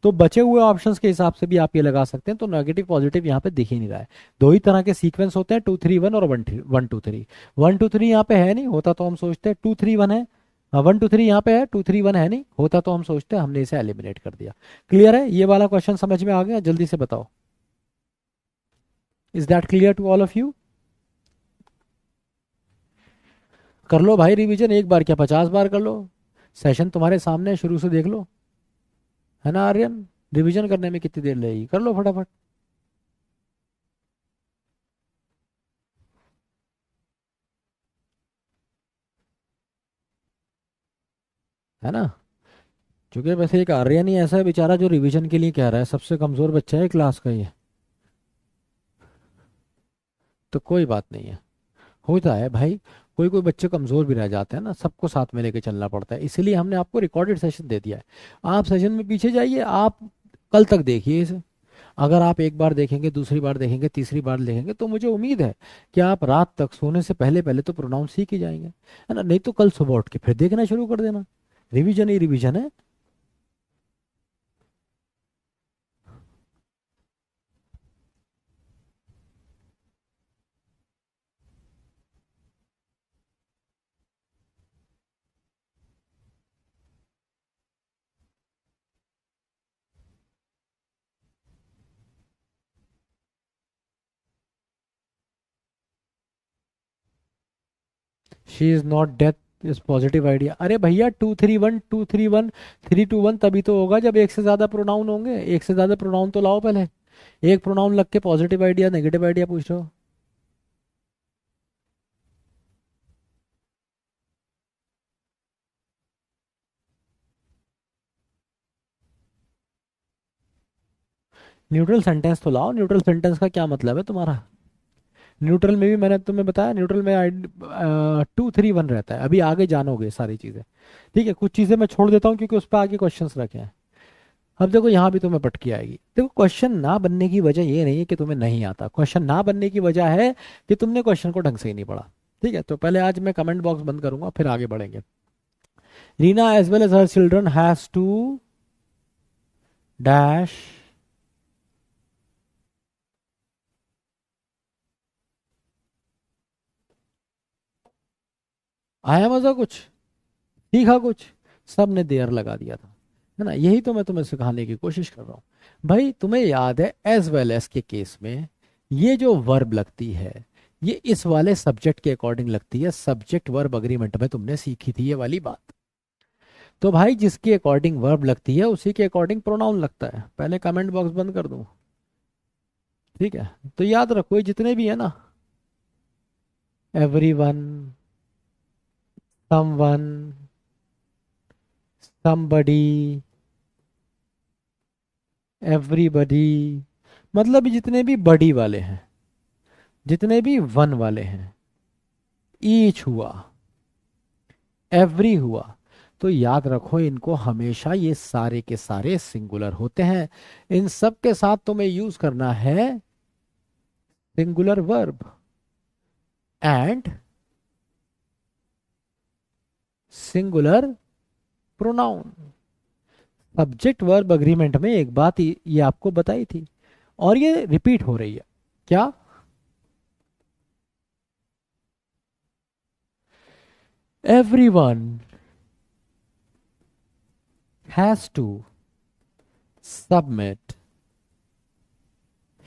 तो बचे हुए ऑप्शंस के हिसाब से भी आप ये लगा सकते हैं। तो नेगेटिव पॉजिटिव यहाँ पे दिख ही नहीं रहा है। दो ही तरह के सीक्वेंस होते हैं, 2 3 1 और 1 2 3। 1 2 3 यहाँ पे है नहीं, होता तो हम सोचते हैं 2 3 1 है। 1 2 3 यहाँ पे है, 2 3 1 है नहीं, होता तो हम सोचते हैं, हमने इसे एलिमिनेट कर दिया। क्लियर है, ये वाला क्वेश्चन समझ में आ गया, जल्दी से बताओ। Is that clear to all of you? कर लो भाई रिवीजन, एक बार क्या 50 बार कर लो। सेशन तुम्हारे सामने है, शुरू से देख लो, है ना आर्यन। रिवीजन करने में कितनी देर लगेगी, कर लो फटाफट। है ना। क्योंकि वैसे एक आर्यन ही ऐसा है बेचारा जो रिवीजन के लिए कह रहा है, सबसे कमजोर बच्चा है क्लास का ये। तो कोई बात नहीं है, होता है भाई। कोई कोई बच्चे कमजोर भी रह जाते हैं ना, सबको साथ में लेके चलना पड़ता है, इसीलिए हमने आपको रिकॉर्डेड सेशन दे दिया है। आप सेशन में पीछे जाइए, आप कल तक देखिए इसे। अगर आप एक बार देखेंगे, दूसरी बार देखेंगे, तीसरी बार देखेंगे, तो मुझे उम्मीद है कि आप रात तक सोने से पहले पहले तो प्रोनाउंस सीख ही जाएंगे, है ना। नहीं तो कल सुबह उठ के फिर देखना शुरू कर देना, रिवीजन ही रिवीजन है। She is not death is positive idea. अरे भैया 2 3 1 2 3 1 तभी तो होगा जब एक से ज्यादा प्रोनाउन होंगे। एक से ज्यादा प्रोनाउन तो लाओ पहले, एक प्रोनाउन लग के पॉजिटिव आइडिया नेगेटिव आइडिया पूछ रहे हो। न्यूट्रल सेंटेंस तो लाओ, न्यूट्रल सेंटेंस का क्या मतलब है तुम्हारा। न्यूट्रल में भी मैंने तुम्हें बताया, न्यूट्रल में 2 3 1 रहता है। अभी आगे जानोगे सारी चीजें, ठीक है। कुछ चीजें मैं छोड़ देता हूँ क्योंकि उस पर आगे क्वेश्चंस रखे हैं। अब देखो यहाँ भी तुम्हें पटकी आएगी। देखो क्वेश्चन ना बनने की वजह ये नहीं है कि तुम्हें नहीं आता, क्वेश्चन ना बनने की वजह है कि तुमने क्वेश्चन को ढंग से ही नहीं पढ़ा। ठीक है, तो पहले आज मैं कमेंट बॉक्स बंद करूंगा, फिर आगे बढ़ेंगे। Reena as well as her children has to dash. आया मजा कुछ, सीखा कुछ, सब ने देर लगा दिया था, है ना। यही तो मैं तुम्हें सिखाने की कोशिश कर रहा हूँ। भाई तुम्हें याद है एज वेल एज के केस में ये जो वर्ब लगती है, ये इस वाले सब्जेक्ट के अकॉर्डिंग लगती है। सब्जेक्ट वर्ब अग्रीमेंट में तुमने सीखी थी ये वाली बात। तो भाई जिसके अकॉर्डिंग वर्ब लगती है उसी के अकॉर्डिंग प्रोनाउन लगता है। पहले कमेंट बॉक्स बंद कर दूं, ठीक है। तो याद रखो ये जितने भी है ना, एवरीवन, समवन, समबडी, एवरीबडी, मतलब ये जितने भी बडी वाले हैं, जितने भी वन वाले हैं, ईच हुआ, एवरी हुआ, तो याद रखो इनको हमेशा ये सारे के सारे सिंगुलर होते हैं। इन सब के साथ तुम्हें यूज करना है singular verb and singular pronoun. Subject verb agreement में एक बात ये आपको बताई थी और ये रिपीट हो रही है। क्या? Everyone has to submit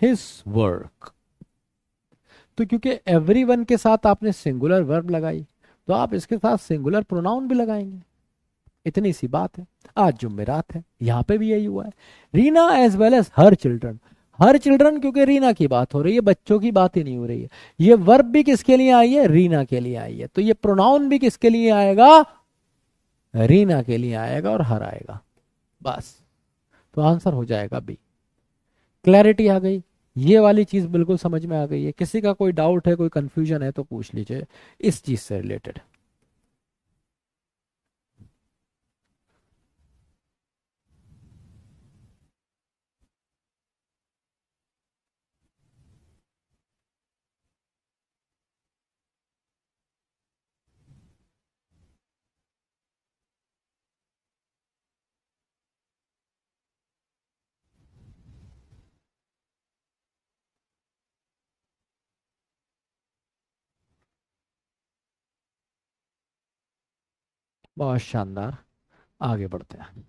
his work. तो क्योंकि एवरीवन के साथ आपने सिंगुलर वर्ब लगाई, तो आप इसके साथ सिंगुलर प्रोनाउन भी लगाएंगे। इतनी सी बात है। आज जुमेरात है, यहाँ पे भी यही हुआ है। Reena as well as her children. Her children क्योंकि रीना की बात हो रही है, बच्चों की बात ही नहीं हो रही है। ये वर्ब भी किसके लिए आई है? रीना के लिए आई है। तो ये प्रोनाउन भी किसके लिए आएगा? रीना के लिए आएगा और हर आएगा। बस, तो आंसर हो जाएगा बी। क्लैरिटी आ गई? ये वाली चीज बिल्कुल समझ में आ गई है? किसी का कोई डाउट है, कोई कंफ्यूजन है तो पूछ लीजिए इस चीज से रिलेटेड। बहुत शानदार। आगे बढ़ते हैं।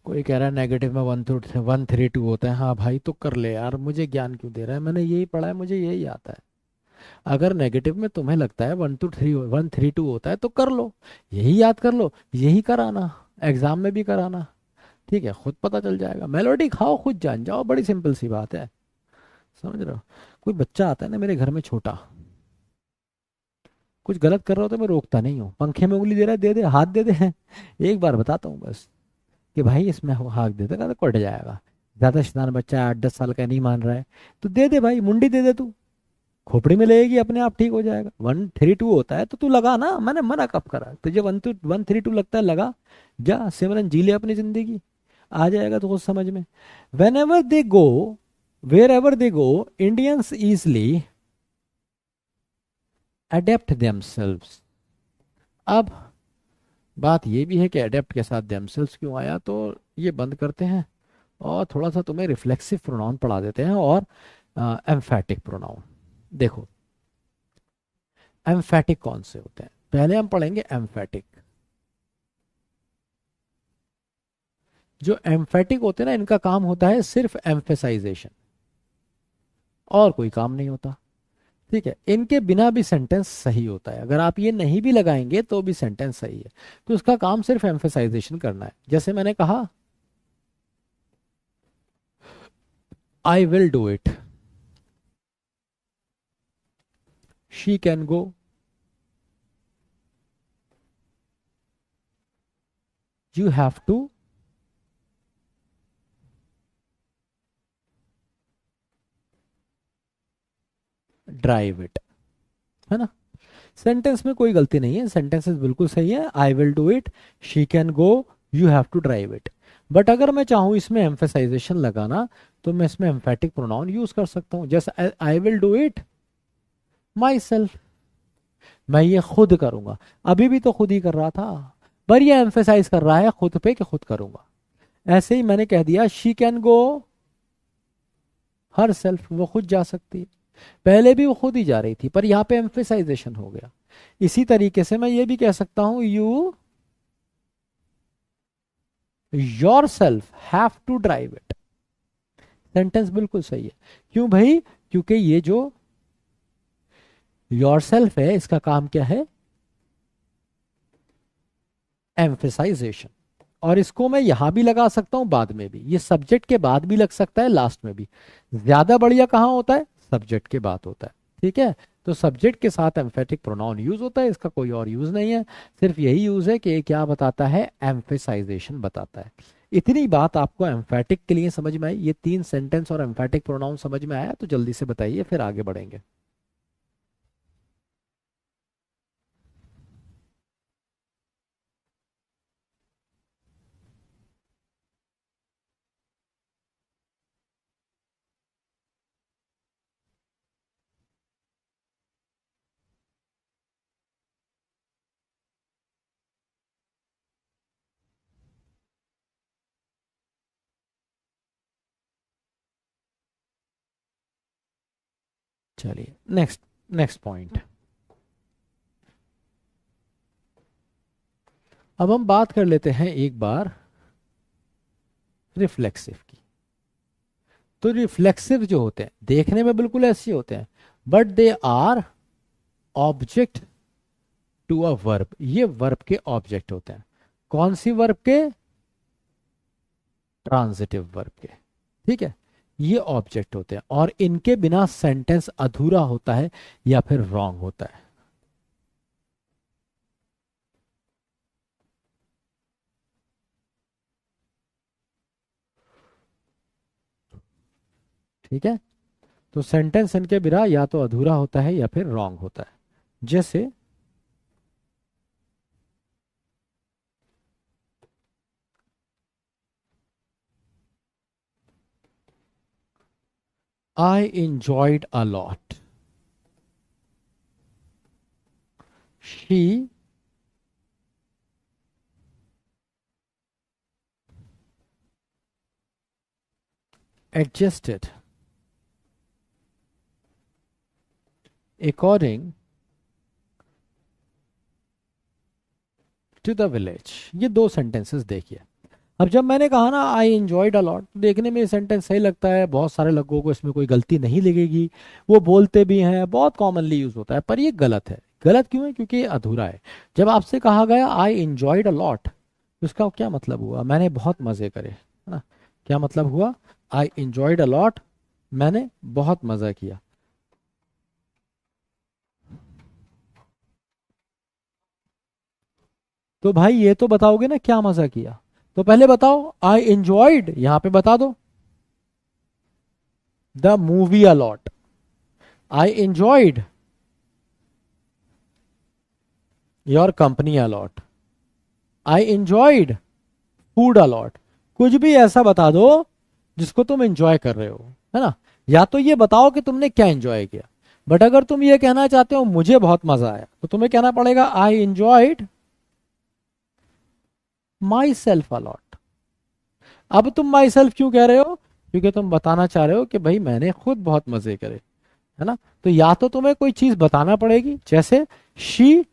कोई कह रहा है नेगेटिव में 1 to 1 3 2 होता है। हाँ भाई, तो कर ले यार, मुझे ज्ञान क्यों दे रहा है? मैंने यही पढ़ा है, मुझे यही आता है। अगर नेगेटिव में तुम्हें लगता है 1 to 3 1 3 2 होता है तो कर लो, यही याद कर लो, यही कराना, एग्जाम में भी कराना। ठीक है, खुद पता चल जाएगा। मेलोडी खाओ, खुद जान जाओ, बड़ी सिंपल सी बात है। समझ रहे हो? कोई बच्चा आता है ना मेरे घर में छोटा, कुछ गलत कर रहा हो तो मैं रोकता नहीं हूँ। पंखे में उंगली दे रहा है, दे दे, हाथ दे दे। एक बार बताता हूँ बस कि भाई इसमें हाथ दे देगा तो कट जाएगा। ज्यादा शैतान बच्चा है, 8 10 साल का, नहीं मान रहा है, तो दे दे भाई, मुंडी दे दे तू, खोपड़ी में लगेगी, अपने आप ठीक हो जाएगा। 1 3 2 होता है तो तू लगा ना, मैंने मना कब करा तुझे? 1 2 1 3 2 लगता है, लगा। जा सिमरन, जी ले अपनी जिंदगी, आ जाएगा तो कुछ समझ में। Whenever they go, wherever they go, Indians easily adapt themselves. अब बात ये भी है कि अडेप्ट के साथ देमसेल्व्स क्यों आया, तो ये बंद करते हैं और थोड़ा सा तुम्हें रिफ्लेक्सिव प्रोनाउन पढ़ा देते हैं और एम्फेटिक प्रोनाउन। देखो, एम्फेटिक कौन से होते हैं? पहले हम पढ़ेंगे एम्फेटिक। जो एम्फेटिक होते हैं ना, इनका काम होता है सिर्फ एम्फेसाइजेशन, और कोई काम नहीं होता। ठीक है, इनके बिना भी सेंटेंस सही होता है, अगर आप ये नहीं भी लगाएंगे तो भी सेंटेंस सही है। तो इसका काम सिर्फ एम्फेसाइजेशन करना है। जैसे मैंने कहा, I will do it, she can go, you have to drive it, है ना? सेंटेंस में कोई गलती नहीं है, सेंटेंसेस बिल्कुल सही है। I will do it, she can go, you have to drive it. But अगर मैं चाहूँ इसमें एम्फेसाइजेशन लगाना, तो मैं इसमें एम्फेटिक प्रोनाउन यूज कर सकता हूँ। जैसे आई will do it my self, मैं ये खुद करूंगा। अभी भी तो खुद ही कर रहा था, पर ये एम्फेसाइज कर रहा है खुद पे कि खुद करूंगा। ऐसे ही मैंने कह दिया she can go her self, वो खुद जा सकती है। पहले भी वो खुद ही जा रही थी, पर यहाँ पे एम्फेसाइजेशन हो गया। इसी तरीके से मैं ये भी कह सकता हूं, you yourself have to drive it. Sentence बिल्कुल सही है। क्यों भाई? क्योंकि ये जो योर सेल्फ है, इसका काम क्या है? एम्फेसाइजेशन। और इसको मैं यहां भी लगा सकता हूं, बाद में भी, ये सब्जेक्ट के बाद भी लग सकता है, लास्ट में भी। ज्यादा बढ़िया कहाँ होता है? सब्जेक्ट के बाद होता है। ठीक है, तो सब्जेक्ट के साथ एम्फेटिक प्रोनाउन यूज होता है, इसका कोई और यूज नहीं है। सिर्फ यही यूज है कि ये क्या बताता है? एम्फेसाइजेशन बताता है। इतनी बात आपको एम्फेटिक के लिए समझ में आई? ये 3 सेंटेंस और एम्फेटिक प्रोनाउन समझ में आया? तो जल्दी से बताइए, फिर आगे बढ़ेंगे। चलिए नेक्स्ट, नेक्स्ट पॉइंट। अब हम बात कर लेते हैं एक बार रिफ्लेक्सिव की। तो रिफ्लेक्सिव जो होते हैं देखने में बिल्कुल ऐसे ही होते हैं, but they are object to a verb. ये वर्ब के ऑब्जेक्ट होते हैं। कौन सी वर्ब के? ट्रांजिटिव वर्ब के। ठीक है, ये ऑब्जेक्ट होते हैं और इनके बिना सेंटेंस अधूरा होता है या फिर रॉन्ग होता है। ठीक है, तो सेंटेंस इनके बिना या तो अधूरा होता है या फिर रॉन्ग होता है। जैसे I enjoyed a lot. She adjusted according to the village। ये दो सेंटेंसेस देखिए। अब जब मैंने कहा ना आई एंजॉयड अ लॉट, देखने में ये सेंटेंस सही लगता है, बहुत सारे लोगों को इसमें कोई गलती नहीं लगेगी, वो बोलते भी हैं, बहुत कॉमनली यूज होता है। पर ये गलत है। गलत क्यों है? क्योंकि ये अधूरा है। जब आपसे कहा गया आई एंजॉयड अ लॉट, तो इसका क्या मतलब हुआ? मैंने बहुत मजे करे, है ना? क्या मतलब हुआ? आई एंजॉयड अ लॉट, मैंने बहुत मजा किया। तो भाई ये तो बताओगे ना क्या मजा किया। तो पहले बताओ आई एंजॉयड, यहां पे बता दो the movie a lot. I enjoyed your company a lot. I enjoyed food a lot. कुछ भी ऐसा बता दो जिसको तुम एंजॉय कर रहे हो, है ना? या तो ये बताओ कि तुमने क्या एंजॉय किया। बट अगर तुम ये कहना चाहते हो मुझे बहुत मजा आया, तो तुम्हें कहना पड़ेगा I enjoyed myself a lot. अब तुम माई सेल्फ क्यों कह रहे हो? क्योंकि तुम बताना चाह रहे हो कि भाई मैंने खुद बहुत मजे करे, है ना? तो या तो तुम्हें कोई चीज बताना पड़ेगी, जैसे शी।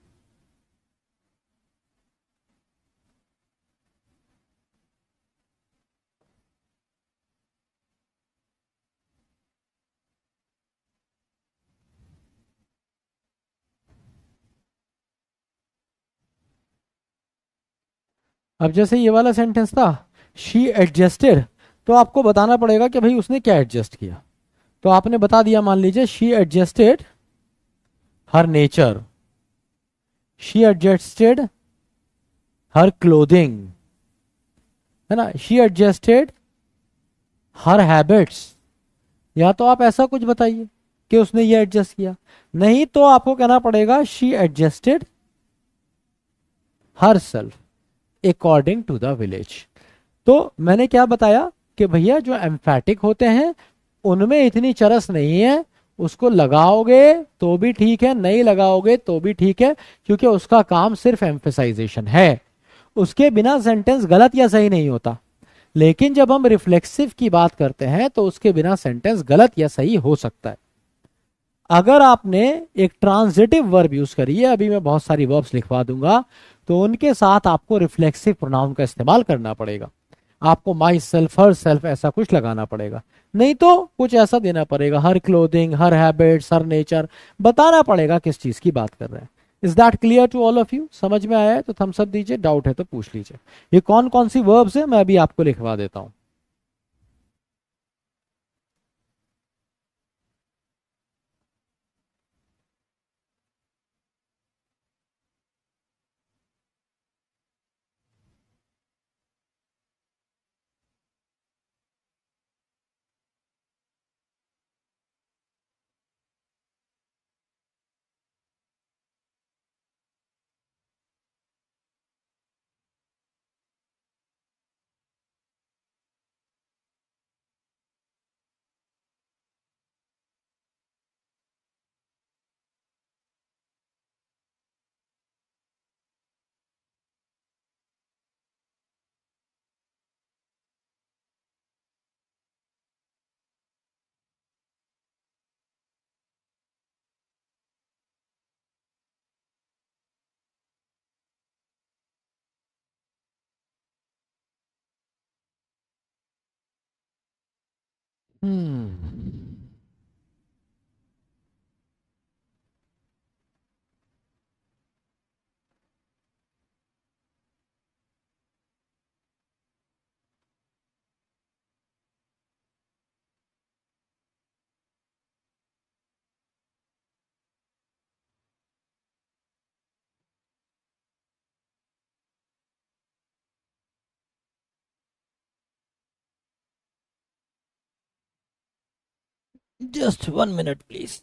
अब जैसे ये वाला सेंटेंस था शी एडजस्टेड, तो आपको बताना पड़ेगा कि भाई उसने क्या एडजस्ट किया। तो आपने बता दिया, मान लीजिए she adjusted her nature, she adjusted her clothing, है ना? She adjusted her habits. या तो आप ऐसा कुछ बताइए कि उसने ये एडजस्ट किया, नहीं तो आपको कहना पड़ेगा she adjusted herself according to the village. तो मैंने क्या बताया कि भैया जो एम्फैटिक होते हैं उनमें इतनी चरस नहीं है, उसको लगाओगे तो भी ठीक है, नहीं लगाओगे तो भी ठीक है, क्योंकि उसका काम सिर्फ एम्फेसाइजेशन है। उसके बिना सेंटेंस गलत या सही नहीं होता। लेकिन जब हम रिफ्लेक्सिव की बात करते हैं तो उसके बिना सेंटेंस गलत या सही हो सकता है। अगर आपने एक ट्रांजिटिव वर्ब यूज करी है, अभी मैं बहुत सारी वर्ब्स लिखवा दूंगा, तो उनके साथ आपको रिफ्लेक्सिव प्रोनाउन का इस्तेमाल करना पड़ेगा। आपको माई सेल्फ, हर सेल्फ ऐसा कुछ लगाना पड़ेगा, नहीं तो कुछ ऐसा देना पड़ेगा, her clothing, her habits, her nature. बताना पड़ेगा किस चीज की बात कर रहे हैं। Is that clear to all of you? समझ में आया है तो थम्स अप दीजिए, डाउट है तो पूछ लीजिए। ये कौन कौन सी वर्ब्स है मैं अभी आपको लिखवा देता हूं। Hmm. Just 1 minute please.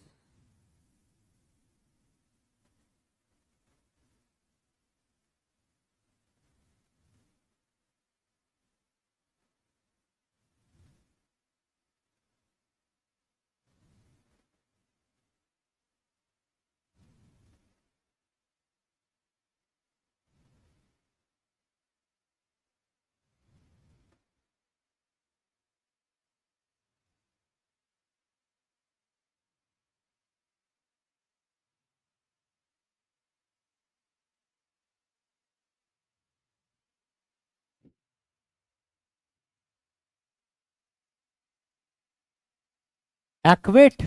Acquit,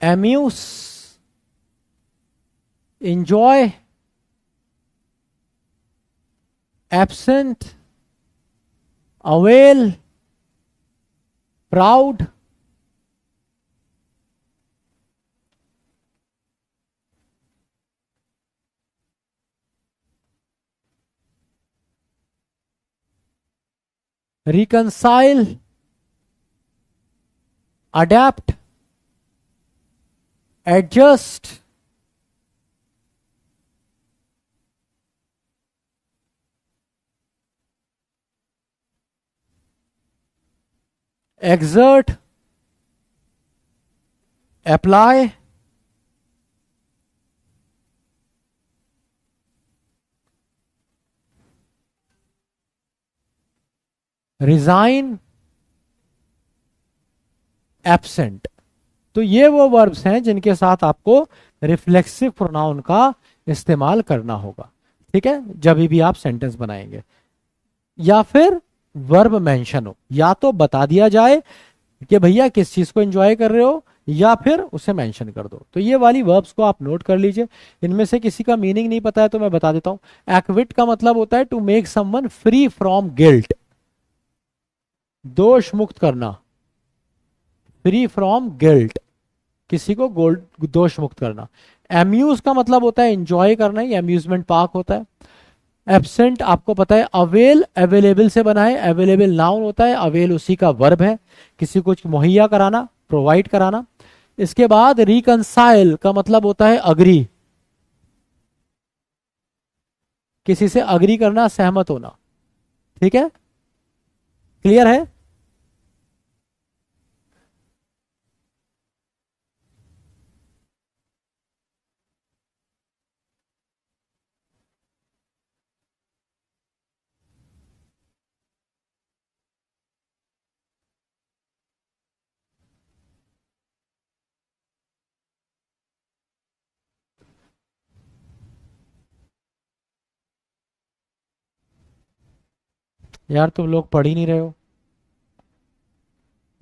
amuse, enjoy, absent, avail, proud, reconcile, adapt, adjust, exert, apply, resign, absent। तो ये वो वर्ब्स हैं जिनके साथ आपको रिफ्लेक्सिव प्रोनाउन का इस्तेमाल करना होगा, ठीक है, जब भी आप सेंटेंस बनाएंगे। या फिर वर्ब मेंशन हो, या तो बता दिया जाए कि भैया किस चीज को एंजॉय कर रहे हो, या फिर उसे मेंशन कर दो। तो ये वाली वर्ब्स को आप नोट कर लीजिए। इनमें से किसी का मीनिंग नहीं पता है तो मैं बता देता हूं। एक्विट का मतलब होता है to make someone free from guilt, दोष मुक्त करना, फ्री फ्रॉम गिल्ट, किसी को गोल्ड दोष मुक्त करना। एम्यूज का मतलब होता है एंजॉय करना, ही अम्यूजमेंट पार्क होता है। एब्सेंट आपको पता है अवेल, अवेलेबल से बना है, अवेलेबल नाउन होता है, अवेल उसी का वर्ब है, किसी को मुहैया कराना, प्रोवाइड कराना। इसके बाद रिकंसाइल का मतलब होता है अग्री, किसी से अग्री करना, सहमत होना, ठीक है, क्लियर है। यार तुम लोग पढ़ ही नहीं रहे हो,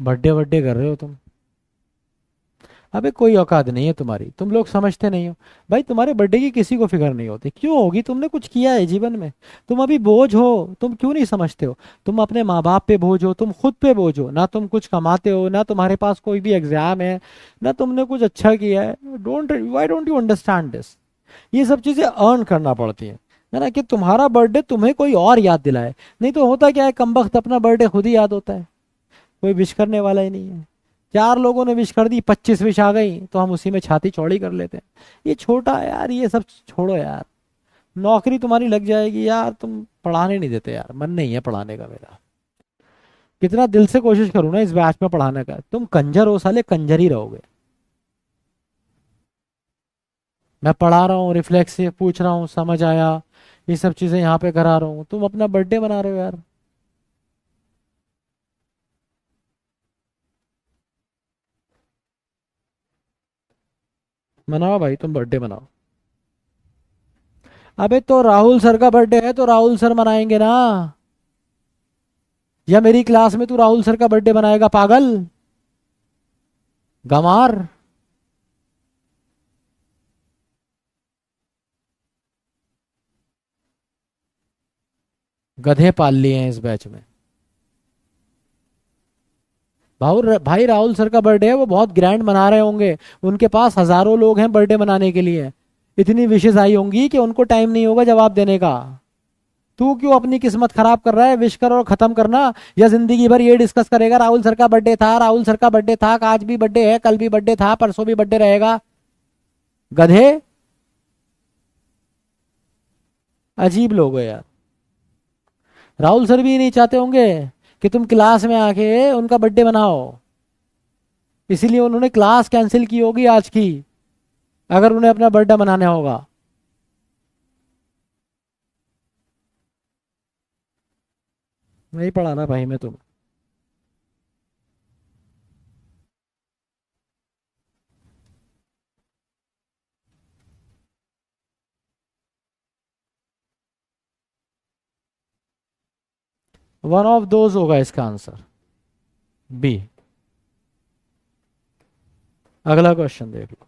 बर्थडे बर्थडे कर रहे हो तुम। अबे कोई औकात नहीं है तुम्हारी, तुम लोग समझते नहीं हो। भाई तुम्हारे बर्थडे की किसी को फिक्र नहीं होती, क्यों होगी, तुमने कुछ किया है जीवन में। तुम अभी बोझ हो, तुम क्यों नहीं समझते हो। तुम अपने माँ बाप पे बोझ हो, तुम खुद पे बोझ हो, ना तुम कुछ कमाते हो, ना तुम्हारे पास कोई भी एग्जाम है, ना तुमने कुछ अच्छा किया है। Don't, why don't you understand this. ये सब चीजें अर्न करना पड़ती है ना, कि तुम्हारा बर्थडे तुम्हें कोई और याद दिलाए। नहीं तो होता क्या है, कमबख्त अपना बर्थडे खुद ही याद होता है, कोई विश करने वाला ही नहीं है। 4 लोगों ने विश कर दी, 25 विश आ गई, तो हम उसी में छाती चौड़ी कर लेते हैं। ये छोटा है यार, ये सब छोड़ो यार। नौकरी तुम्हारी लग जाएगी यार, तुम पढ़ाने नहीं देते यार, मन नहीं है पढ़ाने का मेरा। कितना दिल से कोशिश करूँ ना इस बैच में पढ़ाने का, तुम कंजर हो साले, कंजर ही रहोगे। मैं पढ़ा रहा हूँ, रिफ्लेक्स से पूछ रहा हूँ, समझ आया, ये सब चीजें यहाँ पे करा रहा हूँ, तुम अपना बर्थडे मना रहे हो यार। मनाओ भाई, तुम बर्थडे मनाओ। अबे तो राहुल सर का बर्थडे है तो राहुल सर मनाएंगे ना। या मेरी क्लास में तू राहुल सर का बर्थडे मनाएगा पागल, गमार। गधे पाल लिए हैं इस बैच में। भाई राहुल सर का बर्थडे है, वो बहुत ग्रैंड मना रहे होंगे, उनके पास हजारों लोग हैं बर्थडे मनाने के लिए, इतनी विशेष आई होंगी कि उनको टाइम नहीं होगा जवाब देने का। तू क्यों अपनी किस्मत खराब कर रहा है, विश कर और खत्म करना। या जिंदगी भर ये डिस्कस करेगा राहुल सर का बर्थडे था, राहुल सर का बर्थडे था, आज भी बर्थडे है, कल भी बर्थडे था, परसों भी बर्थडे रहेगा। गधे, अजीब लोग हो यार। राहुल सर भी नहीं चाहते होंगे कि तुम क्लास में आके उनका बर्थडे मनाओ, इसीलिए उन्होंने क्लास कैंसिल की होगी आज की, अगर उन्हें अपना बर्थडे मनाना होगा। नहीं पढ़ाना भाई मैं तुम। वन ऑफ दोज होगा इसका आंसर, बी। अगला क्वेश्चन देख लो।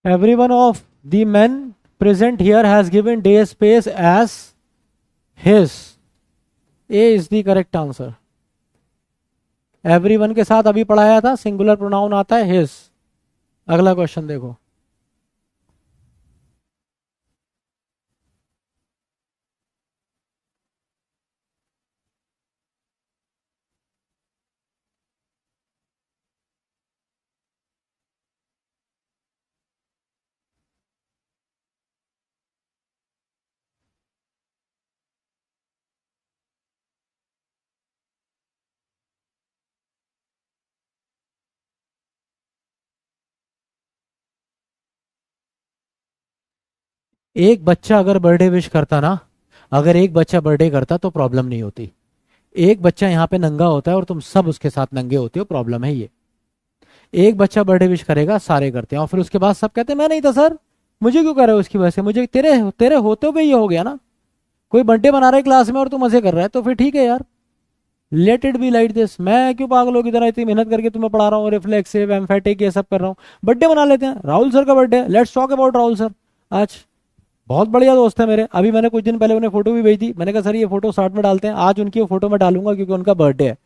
Every one of the men present here has given day space as his. A is the correct answer. Everyone के साथ अभी पढ़ाया था, सिंगुलर प्रोनाउन आता है हिज। अगला क्वेश्चन देखो। एक बच्चा अगर बर्थडे विश करता ना, अगर एक बच्चा बर्थडे करता तो प्रॉब्लम नहीं होती। एक बच्चा यहाँ पे नंगा होता है और तुम सब उसके साथ नंगे होते हो, प्रॉब्लम है ये। एक बच्चा बर्थडे विश करेगा, सारे करते हैं, और फिर उसके बाद सब कहते हैं मैं नहीं था सर, मुझे क्यों कर रहे हो उसकी वजह से, मुझे तेरे तेरे होते हुए ये हो गया ना। कोई बर्थडे मना रहा है क्लास में और तू मजे कर रहा है, तो फिर ठीक है यार, let it be like this. मैं क्यों पागलों की तरह इतनी मेहनत करके तुम्हें पढ़ा रहा हूँ, रिफ्लेक्सिव एम्फेटिक ये सब कर रहा हूँ। बर्थडे मना लेते हैं, राहुल सर का birthday, let's talk about Rahul sir. आज बहुत बढ़िया दोस्त है मेरे, अभी मैंने कुछ दिन पहले उन्हें फोटो भी भेजी थी, मैंने कहा सर ये फोटो साथ में डालते हैं, आज उनकी वो फोटो मैं डालूंगा क्योंकि उनका बर्थडे है।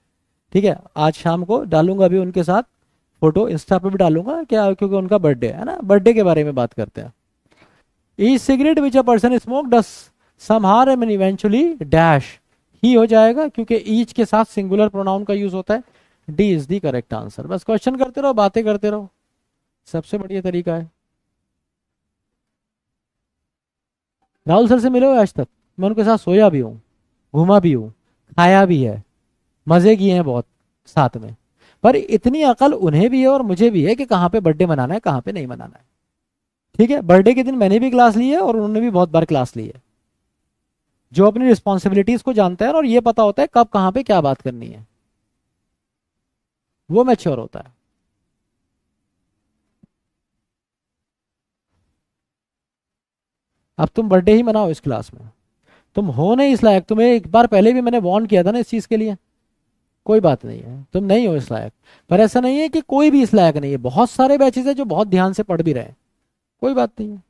ठीक है, आज शाम को डालूंगा अभी उनके साथ फोटो, इंस्टा पे भी डालूंगा क्या, क्योंकि उनका बर्थडे है ना, बर्थडे के बारे में बात करते हैं। E cigarette which a person smoke does some harm and eventually dash, ही हो जाएगा क्योंकि ईच के साथ सिंगुलर प्रोनाउन का यूज होता है। D is the correct answer. बस क्वेश्चन करते रहो, बातें करते रहो, सबसे बढ़िया तरीका है। राहुल सर से मिले हो आज तक? मैं उनके साथ सोया भी हूँ, घूमा भी हूँ, खाया भी है, मजे किए हैं बहुत साथ में। पर इतनी अकल उन्हें भी है और मुझे भी है कि कहाँ पे बर्थडे मनाना है, कहाँ पे नहीं मनाना है। ठीक है, बर्थडे के दिन मैंने भी क्लास ली है और उन्होंने भी बहुत बार क्लास ली है। जो अपनी रिस्पॉन्सिबिलिटीज को जानता है और ये पता होता है कब कहाँ पे क्या बात करनी है, वो मैच्योर होता है। अब तुम बर्थडे ही मनाओ इस क्लास में, तुम हो नहीं इस लायक, तुम्हें एक बार पहले भी मैंने वार्न किया था ना इस चीज के लिए। कोई बात नहीं है, तुम नहीं हो इस लायक। पर ऐसा नहीं है कि कोई भी इस लायक नहीं है, बहुत सारे बैचेस है जो बहुत ध्यान से पढ़ भी रहे हैं। कोई बात नहीं है,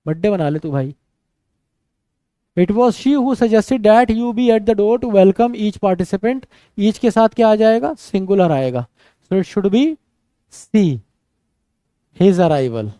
बर्थडे मना ले तू भाई। It was she who suggested that you be at the door to welcome each participant. Each के साथ क्या आ जाएगा, सिंगुलर आएगा, so it should be C, his arrival.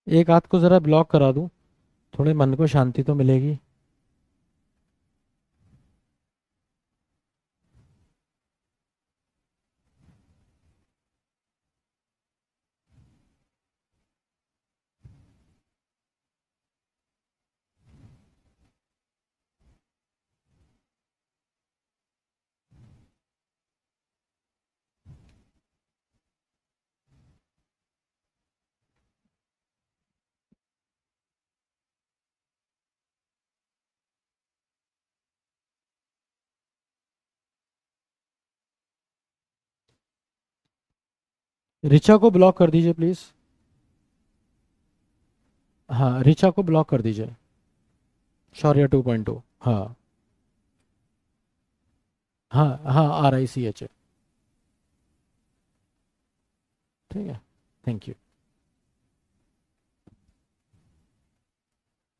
एक हाथ को जरा ब्लॉक करा दूं, थोड़े मन को शांति तो मिलेगी। ऋचा को ब्लॉक कर दीजिए प्लीज। हाँ, ऋचा को ब्लॉक कर दीजिए। शौर्य 2.2। हाँ हाँ हाँ, RICH। ठीक है, thank you.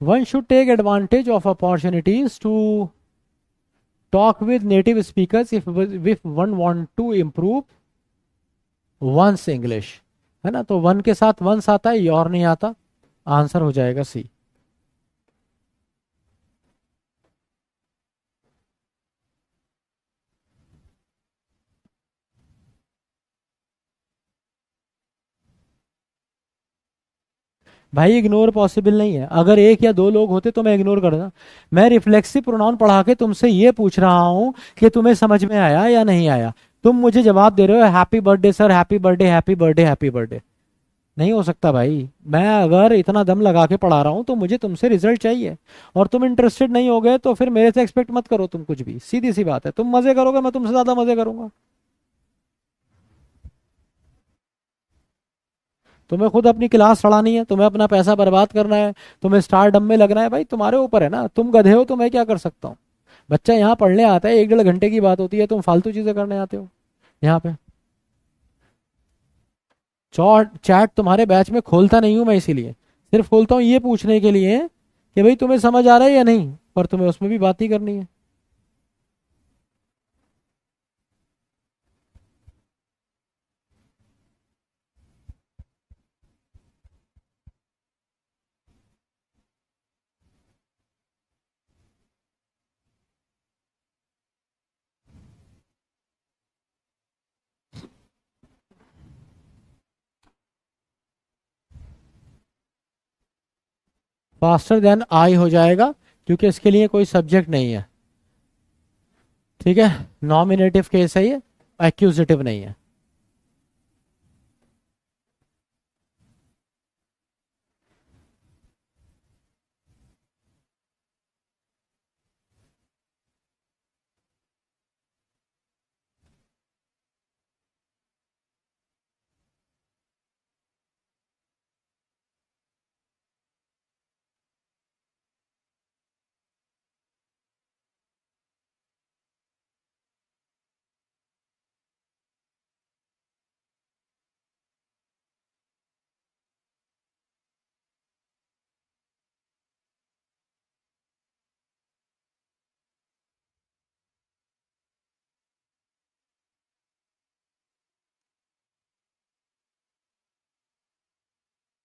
One should take advantage of opportunities to talk with native speakers if one want to improve one's English। है ना, तो वन के साथ वंस आता है, योर नहीं आता। आंसर हो जाएगा सी। भाई इग्नोर पॉसिबल नहीं है, अगर एक या दो लोग होते तो मैं इग्नोर कर देता। मैं रिफ्लेक्सिव प्रोनाउन पढ़ा के तुमसे ये पूछ रहा हूं कि तुम्हें समझ में आया या नहीं आया। तुम मुझे जवाब दे रहे हो happy birthday sir, happy birthday, happy birthday, happy birthday. नहीं हो सकता भाई। मैं अगर इतना दम लगा के पढ़ा रहा हूं तो मुझे तुमसे रिजल्ट चाहिए, और तुम इंटरेस्टेड नहीं हो गए तो फिर मेरे से एक्सपेक्ट मत करो तुम कुछ भी। सीधी सी बात है, तुम मजे करोगे, मैं तुमसे ज्यादा मजे करूंगा। तुम्हें खुद अपनी क्लास सड़ानी है, तुम्हें अपना पैसा बर्बाद करना है, तुम्हें स्टार डम में लगना है, भाई तुम्हारे ऊपर है ना। तुम गधे हो तो मैं क्या कर सकता हूँ। बच्चा यहाँ पढ़ने आता है, 1 डेढ़ घंटे की बात होती है, तुम फालतू चीजें करने आते हो यहाँ पे। चौट चैट तुम्हारे बैच में खोलता नहीं हूं मैं, इसीलिए सिर्फ खोलता हूँ ये पूछने के लिए कि भाई तुम्हें समझ आ रहा है या नहीं, पर तुम्हें उसमें भी बात ही करनी है। फास्टर देन आई हो जाएगा, क्योंकि इसके लिए कोई सब्जेक्ट नहीं है। ठीक है, नॉमिनेटिव केस है ये, एक्यूजेटिव नहीं है।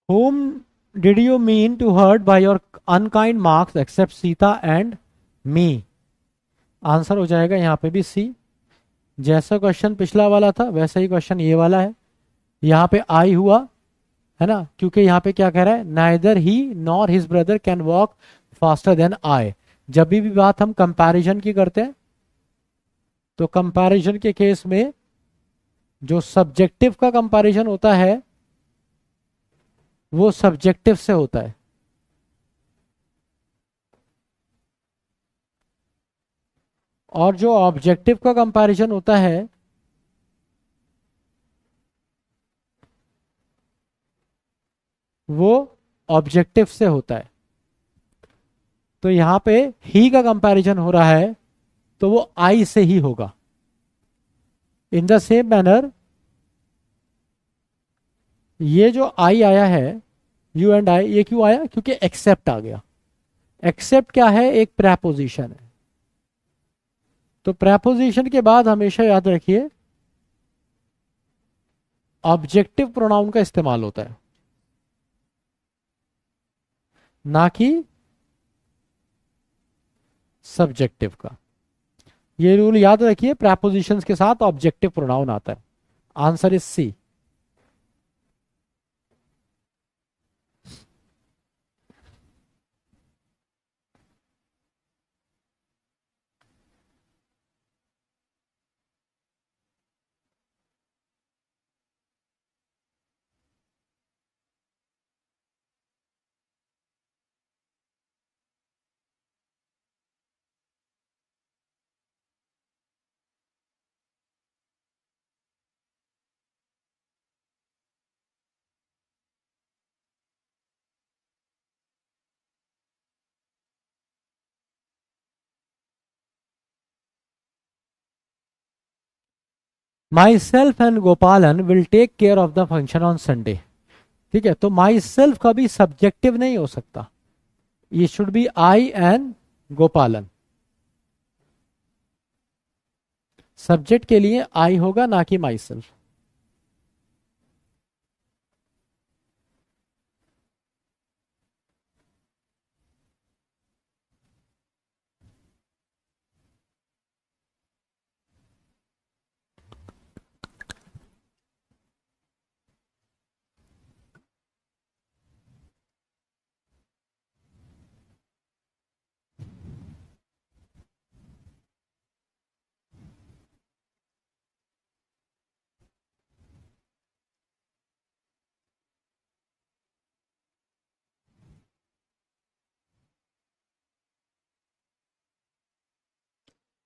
Whom did you mean to hurt by your unkind marks except Sita and me? Answer हो जाएगा यहाँ पे भी सी। जैसा क्वेश्चन पिछला वाला था वैसा ही क्वेश्चन ये वाला है। यहाँ पे आई हुआ है ना, क्योंकि यहाँ पे क्या कह रहा है, neither he nor his brother can walk faster than I. जब भी बात हम कंपैरिजन की करते हैं तो कंपैरिजन के केस में जो सब्जेक्टिव का कंपैरिजन होता है वो सब्जेक्टिव से होता है, और जो ऑब्जेक्टिव का कंपैरिजन होता है वो ऑब्जेक्टिव से होता है। तो यहां पे ही का कंपैरिजन हो रहा है तो वो आई से ही होगा। इन द सेम मैनर ये जो आई आया है, यू एंड आई, ये क्यों आया, क्योंकि एक्सेप्ट आ गया। एक्सेप्ट क्या है, एक प्रेपोजिशन है। तो प्रेपोजिशन के बाद हमेशा याद रखिए ऑब्जेक्टिव प्रोनाउन का इस्तेमाल होता है। ना कि सब्जेक्टिव का। ये रूल याद रखिए, प्रेपोजिशंस के साथ ऑब्जेक्टिव प्रोनाउन आता है। Answer is C. Myself and Gopalan will take care of the function on Sunday. ठीक है, तो माई सेल्फ कभी सब्जेक्टिव नहीं हो सकता, ये शुड बी आई एंड गोपालन। सब्जेक्ट के लिए आई होगा, ना कि my self.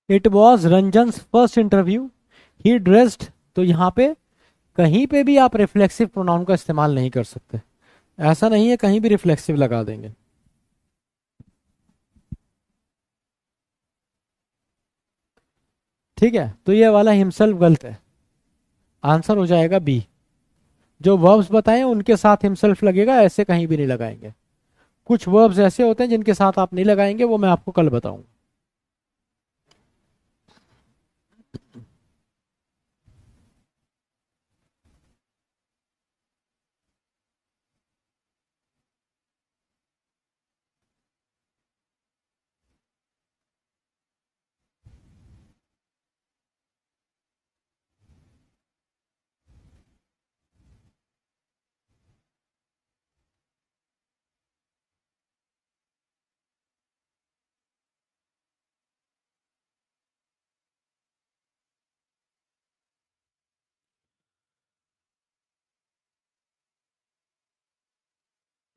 It was Ranjan first interview, he dressed. तो यहां पे कहीं पे भी आप रिफ्लेक्सिव प्रोनाउन का इस्तेमाल नहीं कर सकते। ऐसा नहीं है कहीं भी रिफ्लेक्सिव लगा देंगे। ठीक है, तो ये वाला हिमसेल्फ गलत है। आंसर हो जाएगा बी। जो वर्ब्स बताएं उनके साथ हिमसेल्फ लगेगा, ऐसे कहीं भी नहीं लगाएंगे। कुछ वर्ब्स ऐसे होते हैं जिनके साथ आप नहीं लगाएंगे, वो मैं आपको कल बताऊंगा।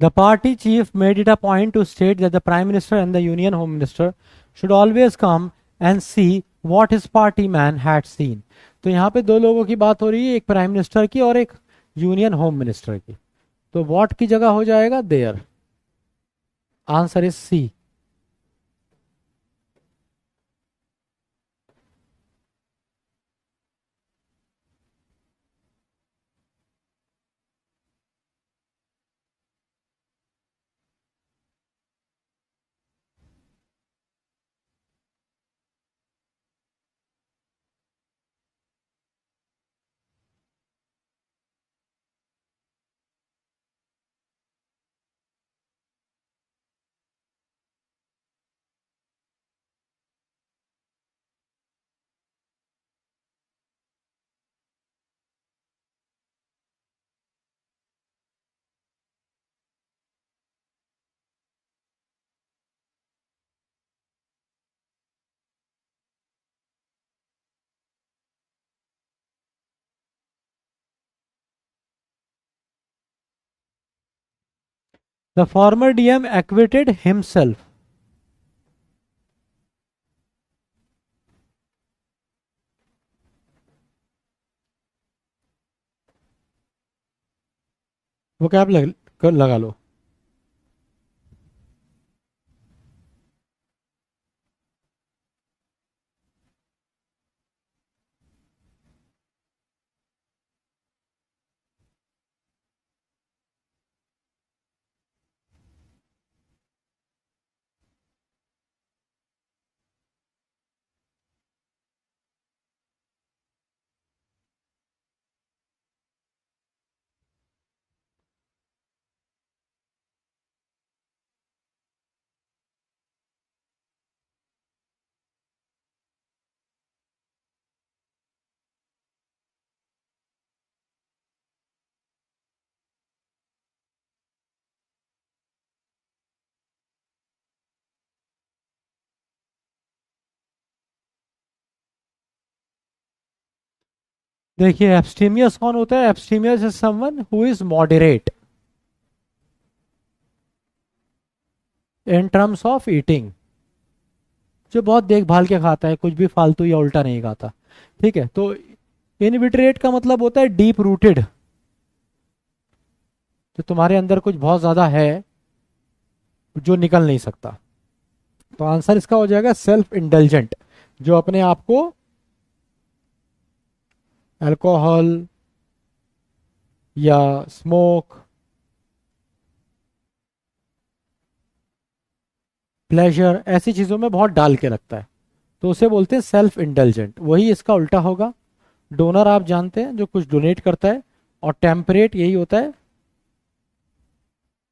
The party chief made it a point to state that the Prime Minister and the Union Home Minister should always come and see what his party man had seen. तो यहाँ पे दो लोगों की बात हो रही है, एक प्राइम मिनिस्टर की और एक यूनियन होम मिनिस्टर की। तो वॉट की जगह हो जाएगा there. Answer is C. The former DM acquitted himself. वो क्या आप लगा लो। देखिए एब्स्टीमियस कौन होता है? Abstemious is someone who is moderate in terms of eating, जो बहुत देखभाल के खाता है, कुछ भी फालतू या उल्टा नहीं खाता। ठीक है, तो इनविटरेट का मतलब होता है डीप रूटेड, तो तुम्हारे अंदर कुछ बहुत ज्यादा है जो निकल नहीं सकता। तो आंसर इसका हो जाएगा सेल्फ इंडल्जेंट, जो अपने आप को अल्कोहल या स्मोक, प्लेजर, ऐसी चीजों में बहुत डाल के रखता है, तो उसे बोलते हैं सेल्फ इंडल्जेंट। वही इसका उल्टा होगा। डोनर आप जानते हैं, जो कुछ डोनेट करता है, और टेम्परेट यही होता है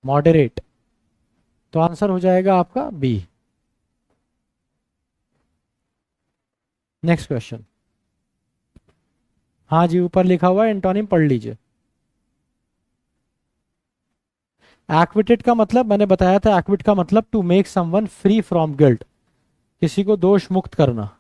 मॉडरेट। तो आंसर हो जाएगा आपका बी। Next question. हाँ जी, ऊपर लिखा हुआ है, एंटोनिम पढ़ लीजिए। एक्विटेड का मतलब मैंने बताया था, एक्विट का मतलब to make someone free from guilt, किसी को दोष मुक्त करना।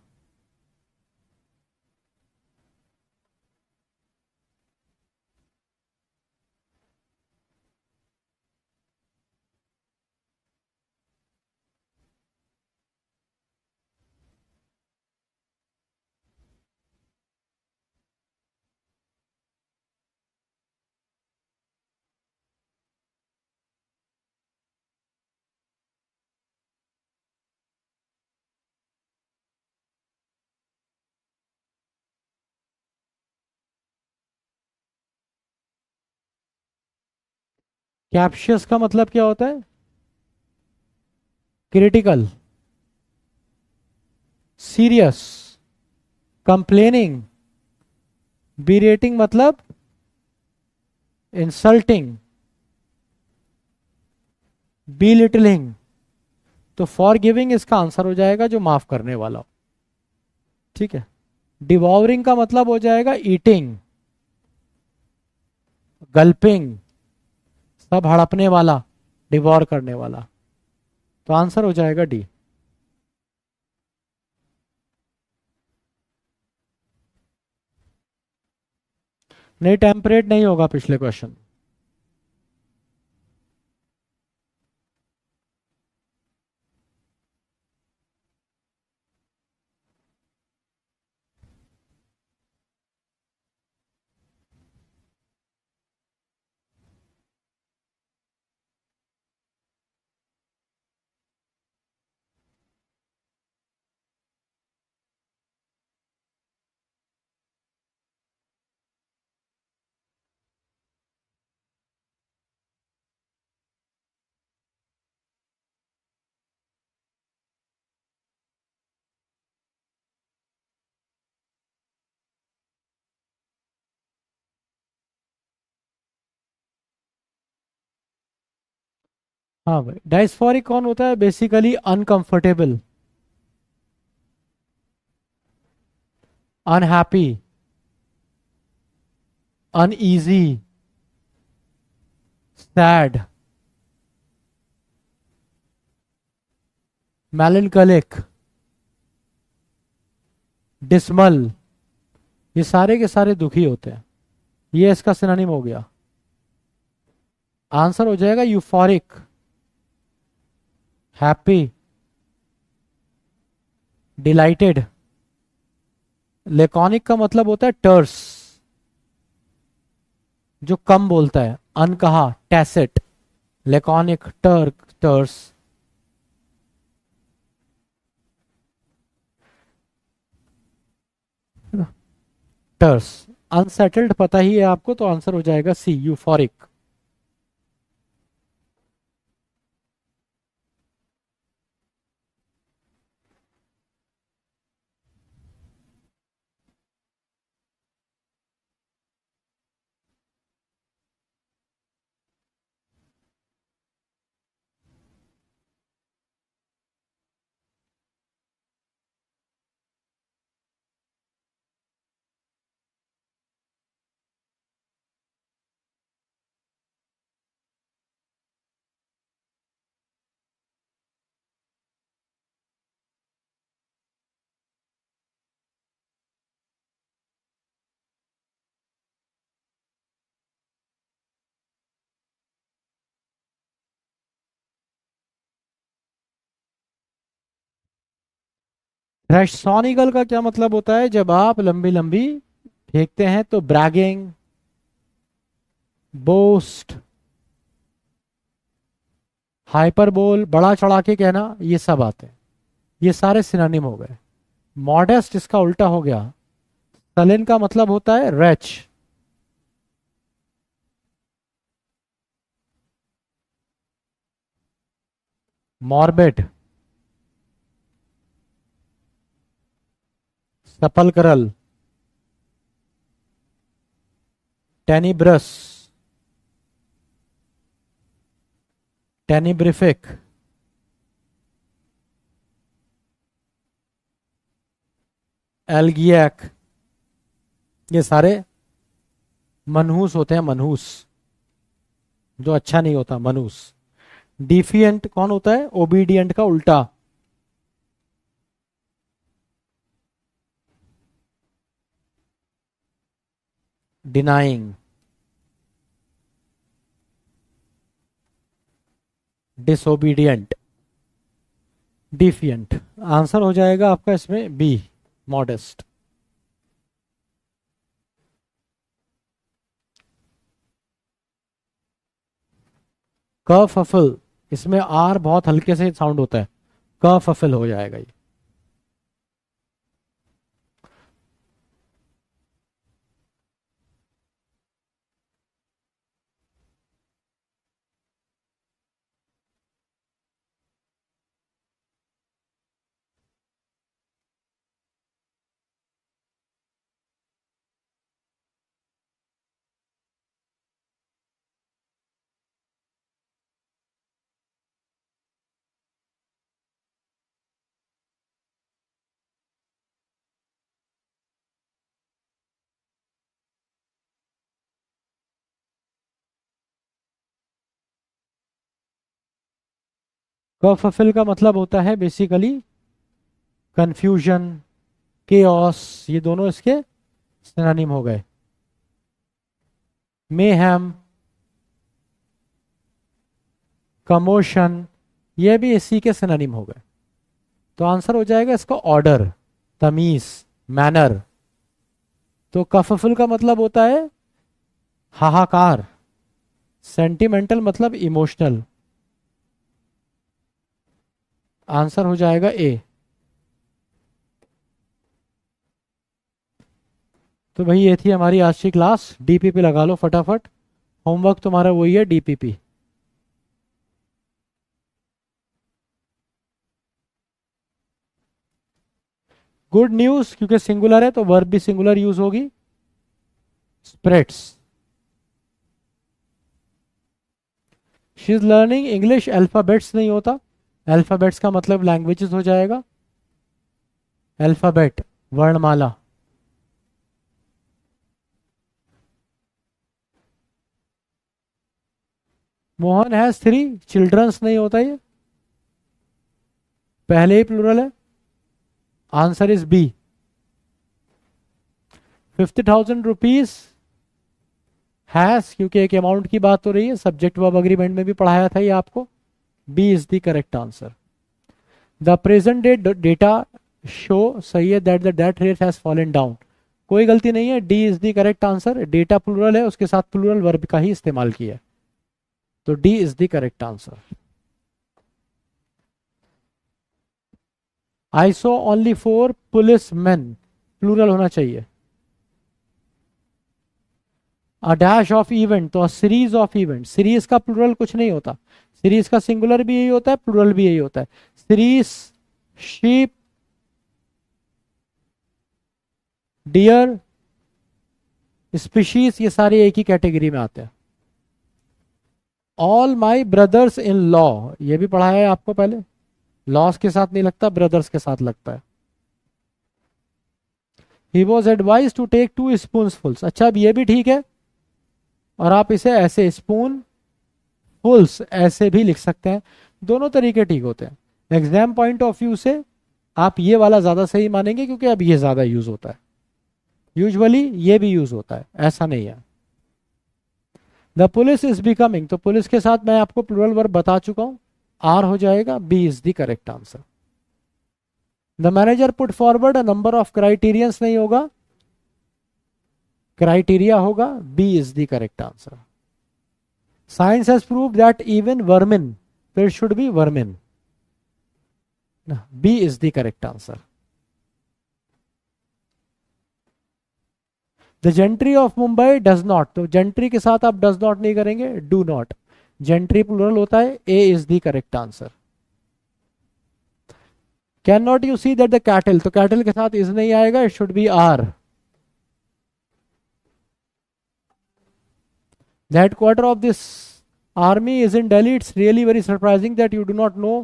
कैप्शियस का मतलब क्या होता है? क्रिटिकल, सीरियस, कंप्लेनिंग, बीरेटिंग मतलब इंसल्टिंग, बी लिटलिंग। तो फॉर गिविंग इसका आंसर हो जाएगा, जो माफ करने वाला हो। ठीक है। डिवॉवरिंग का मतलब हो जाएगा ईटिंग, गल्पिंग, सब हड़पने वाला, डिवॉर करने वाला। तो आंसर हो जाएगा डी। नहीं, टेम्परेट नहीं होगा पिछले क्वेश्चन। हाँ भाई, डाइस्फोरिक कौन होता है? Basically uncomfortable, unhappy, uneasy, sad, melancholic, dismal, ये सारे के सारे दुखी होते हैं। ये इसका सिनोनिम हो गया। आंसर हो जाएगा यूफोरिक, हैप्पी, डिलाइटेड। लेकॉनिक का मतलब होता है टर्स, जो कम बोलता है, अनकहा, टैसेट। लेकॉनिक, टर्क, टर्स। टर्स, अनसेटल्ड पता ही है आपको, तो आंसर हो जाएगा सी, यूफोरिक। थ्रेशोनिकल का क्या मतलब होता है? जब आप लंबी लंबी फेंकते हैं तो ब्रैगिंग, बोस्ट, हाइपरबोल, बड़ा चढ़ा के कहना, ये सब आते हैं। ये सारे सिनोनिम हो गए। मॉडेस्ट इसका उल्टा हो गया। सलिन का मतलब होता है रैच। मॉर्बिड, सपल, टेनिब्रस, टेनिब्रिफिक, एल्गियक, ये सारे मनहूस होते हैं। मनहूस जो अच्छा नहीं होता, मनहूस। डिफिएंट कौन होता है? ओबीडियंट का उल्टा। Denying, disobedient, डिफिएंट। आंसर हो जाएगा आपका इसमें बी, मॉडेस्ट। कफल, इसमें आर बहुत हल्के से साउंड होता है। कफल हो जाएगा ये। कफल का मतलब होता है बेसिकली कंफ्यूजन, केओस, ये दोनों इसके सिनोनिम हो गए। मेहम, कमोशन, ये भी इसी के सिनोनिम हो गए। तो आंसर हो जाएगा इसका ऑर्डर, तमीज, मैनर। तो कफफुल का मतलब होता है हाहाकार। सेंटिमेंटल मतलब इमोशनल। आंसर हो जाएगा ए। तो भाई ये थी हमारी आज की क्लास। डीपीपी लगा लो फटाफट। होमवर्क तुम्हारा वही है, डीपीपी। गुड न्यूज, क्योंकि सिंगुलर है तो वर्ब भी सिंगुलर यूज होगी। Spreads. She is learning English. Alphabets नहीं होता, अल्फाबेट्स का मतलब लैंग्वेजेस हो जाएगा। अल्फाबेट, वर्णमाला। मोहन हैज 3 चिल्ड्रंस नहीं होता ये, पहले ही प्लूरल है। Answer is B. 50,000 rupees has, क्योंकि एक अमाउंट की बात हो रही है, सब्जेक्ट वर्ब अग्रीमेंट में भी पढ़ाया था ये आपको। B is the correct answer. The present debt data show, सही है, that the debt rate has fallen down. कोई गलती नहीं है, D is the correct answer. Data plural है, उसके साथ प्लूरल वर्ब का ही इस्तेमाल किया है, तो D is the correct answer. I saw only 4 policeman, plural होना चाहिए। अ डैश ऑफ इवेंट, तो सीरीज ऑफ इवेंट। सीरीज का प्लूरल कुछ नहीं होता, सीरीज का सिंगुलर भी यही होता है, प्लूरल भी यही होता है। सीरीज, शीप, डियर, स्पीशीज, ये सारे एक ही कैटेगरी में आते हैं। All my brothers in law, ये भी पढ़ाया है आपको पहले। लॉस के साथ नहीं लगता, ब्रदर्स के साथ लगता है। He was advise to take 2 spoonfuls. अच्छा, अब ये भी ठीक है, और आप इसे ऐसे स्पून फुल्स ऐसे भी लिख सकते हैं। दोनों तरीके ठीक होते हैं। एग्जाम पॉइंट ऑफ व्यू से आप ये वाला ज्यादा सही मानेंगे, क्योंकि अब ये ज्यादा यूज होता है। यूजुअली ये भी यूज होता है, ऐसा नहीं है। द पुलिस इज बिकमिंग, तो पुलिस के साथ मैं आपको प्लूरल वर्ब बता चुका हूं। आर हो जाएगा, B is the correct answer. The manager put forward a number of criterions नहीं होगा, क्राइटेरिया होगा, B is the correct answer. Science has prove that even vermin, there should be vermin, B is the correct answer. The gentry of Mumbai does not, तो gentry के साथ आप does not नहीं करेंगे, do not, gentry plural होता है, A is the correct answer. Can not you see that the cattle, तो cattle के साथ इज नहीं आएगा, it should be are. The headquarter of this army is in Delhi. It's really very surprising that you do not know.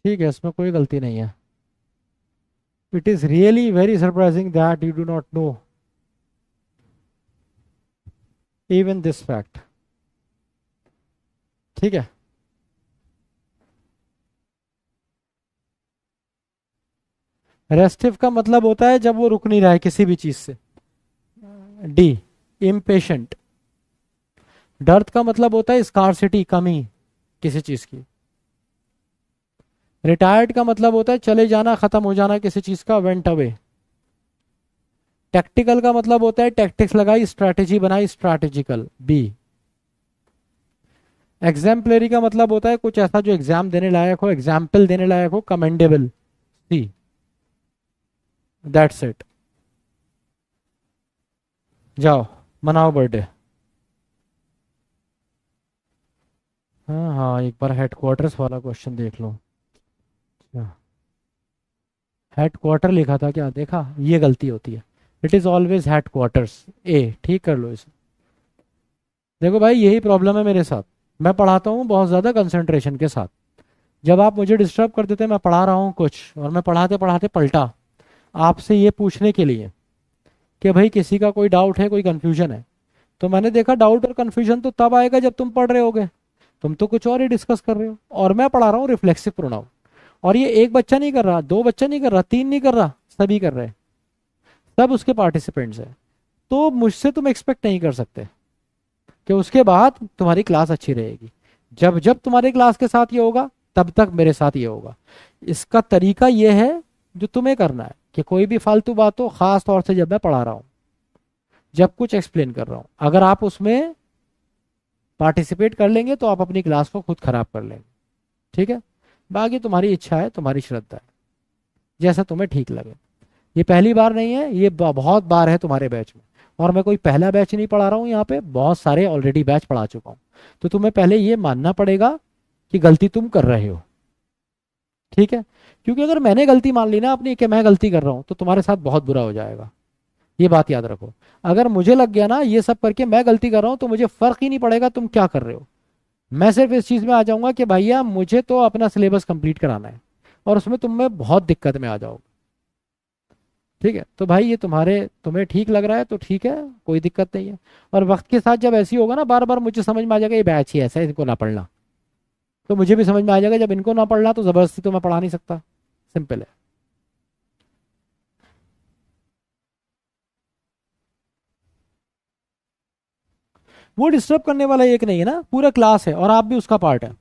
ठीक है, इसमें कोई गलती नहीं है। It is really very surprising that you do not know even this fact. ठीक है, restive का मतलब होता है जब वो रुक नहीं रहा है किसी भी चीज से, डी। इम्पेशेंट। डर्थ का मतलब होता है स्कार्सिटी, कमी किसी चीज की। रिटायर्ड का मतलब होता है चले जाना, खत्म हो जाना किसी चीज का, वेंट अवे। टैक्टिकल का मतलब होता है टैक्टिक्स लगाई, स्ट्रैटेजी बनाई, स्ट्रैटेजिकल, बी। एग्जाम्पलरी का मतलब होता है कुछ ऐसा जो एग्जाम देने लायक हो, एग्जाम्पल देने लायक हो, कमेंडेबल, सी। दैट्स इट, जाओ मनाओ बर्थडे। हाँ हाँ, एक बार हेडक्वार्टर्स वाला क्वेश्चन देख लो। हेडक्वार्टर लिखा था क्या, देखा, ये गलती होती है। इट इज ऑलवेज हेडक्वार्टर्स, ए, ठीक कर लो इसे। देखो भाई, यही प्रॉब्लम है मेरे साथ, मैं पढ़ाता हूँ बहुत ज़्यादा कंसंट्रेशन के साथ, जब आप मुझे डिस्टर्ब कर देते, मैं पढ़ा रहा हूँ कुछ और मैं पढ़ाते पढ़ाते पलटा आपसे ये पूछने के लिए कि भाई किसी का कोई डाउट है, कोई कंफ्यूजन है, तो मैंने देखा डाउट और कंफ्यूजन तो तब आएगा जब तुम पढ़ रहे होगे, तुम तो कुछ और ही डिस्कस कर रहे हो, और मैं पढ़ा रहा हूँ रिफ्लेक्सिव प्रोनाउन। और ये एक बच्चा नहीं कर रहा, दो बच्चा नहीं कर रहा, तीन नहीं कर रहा, सभी कर रहे हैं, सब उसके पार्टिसिपेंट्स हैं। तो मुझसे तुम एक्सपेक्ट नहीं कर सकते कि उसके बाद तुम्हारी क्लास अच्छी रहेगी। जब जब तुम्हारी क्लास के साथ ये होगा, तब तक मेरे साथ ये होगा। इसका तरीका ये है जो तुम्हें करना है कि कोई भी फालतू बात हो, खास तौर से जब मैं पढ़ा रहा हूं, जब कुछ एक्सप्लेन कर रहा हूं, अगर आप उसमें पार्टिसिपेट कर लेंगे तो आप अपनी क्लास को खुद खराब कर लेंगे। ठीक है, बाकी तुम्हारी इच्छा है, तुम्हारी श्रद्धा है, जैसा तुम्हें ठीक लगे। ये पहली बार नहीं है, ये बहुत बार है तुम्हारे बैच में, और मैं कोई पहला बैच नहीं पढ़ा रहा हूँ, यहाँ पे बहुत सारे ऑलरेडी बैच पढ़ा चुका हूँ। तो तुम्हें पहले ये मानना पड़ेगा कि गलती तुम कर रहे हो। ठीक है, क्योंकि अगर मैंने गलती मान ली ना अपनी कि मैं गलती कर रहा हूँ, तो तुम्हारे साथ बहुत बुरा हो जाएगा, ये बात याद रखो। अगर मुझे लग गया ना ये सब करके मैं गलती कर रहा हूँ, तो मुझे फर्क ही नहीं पड़ेगा तुम क्या कर रहे हो, मैं सिर्फ इस चीज में आ जाऊंगा कि भैया मुझे तो अपना सिलेबस कंप्लीट कराना है, और उसमें तुम में बहुत दिक्कत में आ जाओगे। ठीक है, तो भाई ये तुम्हें ठीक लग रहा है तो ठीक है, कोई दिक्कत नहीं है। और वक्त के साथ जब ऐसी होगा ना, बार बार मुझे समझ में आ जाएगा ये बैच ही ऐसा है, इनको ना पढ़ना, तो मुझे भी समझ में आ जाएगा जब इनको ना पढ़ना तो जबरदस्ती तो मैं पढ़ा नहीं सकता, सिंपल है। वो डिस्टर्ब करने वाला एक नहीं है ना, पूरा क्लास है और आप भी उसका पार्ट है।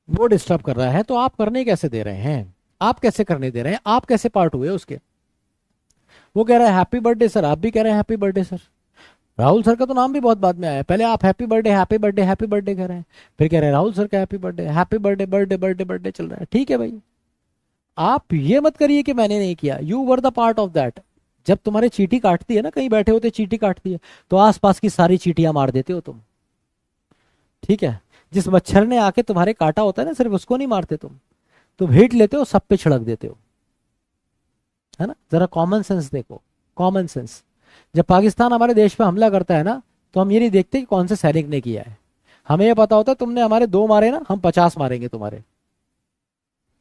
वो डिस्टर्ब कर रहा है तो आप करने कैसे दे रहे हैं, आप कैसे करने दे रहे हैं, आप कैसे पार्ट हुए उसके। वो कह रहा है हैप्पी बर्थडे सर, आप भी कह रहे हैं happy birthday sir. Rahul sir का तो नाम भी बहुत बाद में आया है, पहले आप happy birthday happy birthday happy birthday कह रहे हैं, फिर कह रहे हैं राहुल सर का happy birthday, happy birthday birthday birthday birthday चल रहा है। ठीक है भाई, आप ये मत करिए कि मैंने नहीं किया, you were the part of that. जब तुम्हारे चींटी काटती है ना, कहीं बैठे होते चींटी काटती है, तो आसपास की सारी चींटियां मार देते हो तुम। ठीक है, जिस मच्छर ने आके तुम्हारे काटा होता है ना, सिर्फ उसको नहीं मारते तुम हिट लेते हो, सब पे छिड़क देते हो, है ना। जरा कॉमन सेंस देखो, कॉमन सेंस। जब पाकिस्तान हमारे देश पे हमला करता है ना, तो हम ये नहीं देखते कि कौन से सैनिक ने किया है, हमें ये पता होता है तुमने हमारे दो मारे ना, हम 50 मारेंगे तुम्हारे।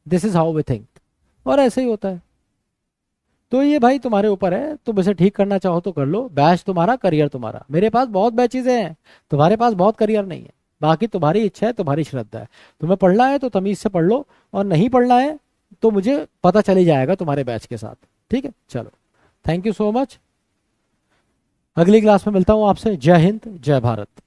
This is how we think, और ऐसे ही होता है। तो ये भाई तुम्हारे ऊपर है, तुम इसे ठीक करना चाहो तो कर लो। बैच तुम्हारा, करियर तुम्हारा। मेरे पास बहुत बैचेज हैं, तुम्हारे पास बहुत करियर नहीं है। बाकी तुम्हारी इच्छा है, तुम्हारी श्रद्धा है। तुम्हें पढ़ना है तो तमीज से पढ़ लो, और नहीं पढ़ना है तो मुझे पता चल जाएगा तुम्हारे बैच के साथ। ठीक है, चलो, थैंक यू सो मच। अगली क्लास में मिलता हूँ आपसे। जय हिंद, जय भारत।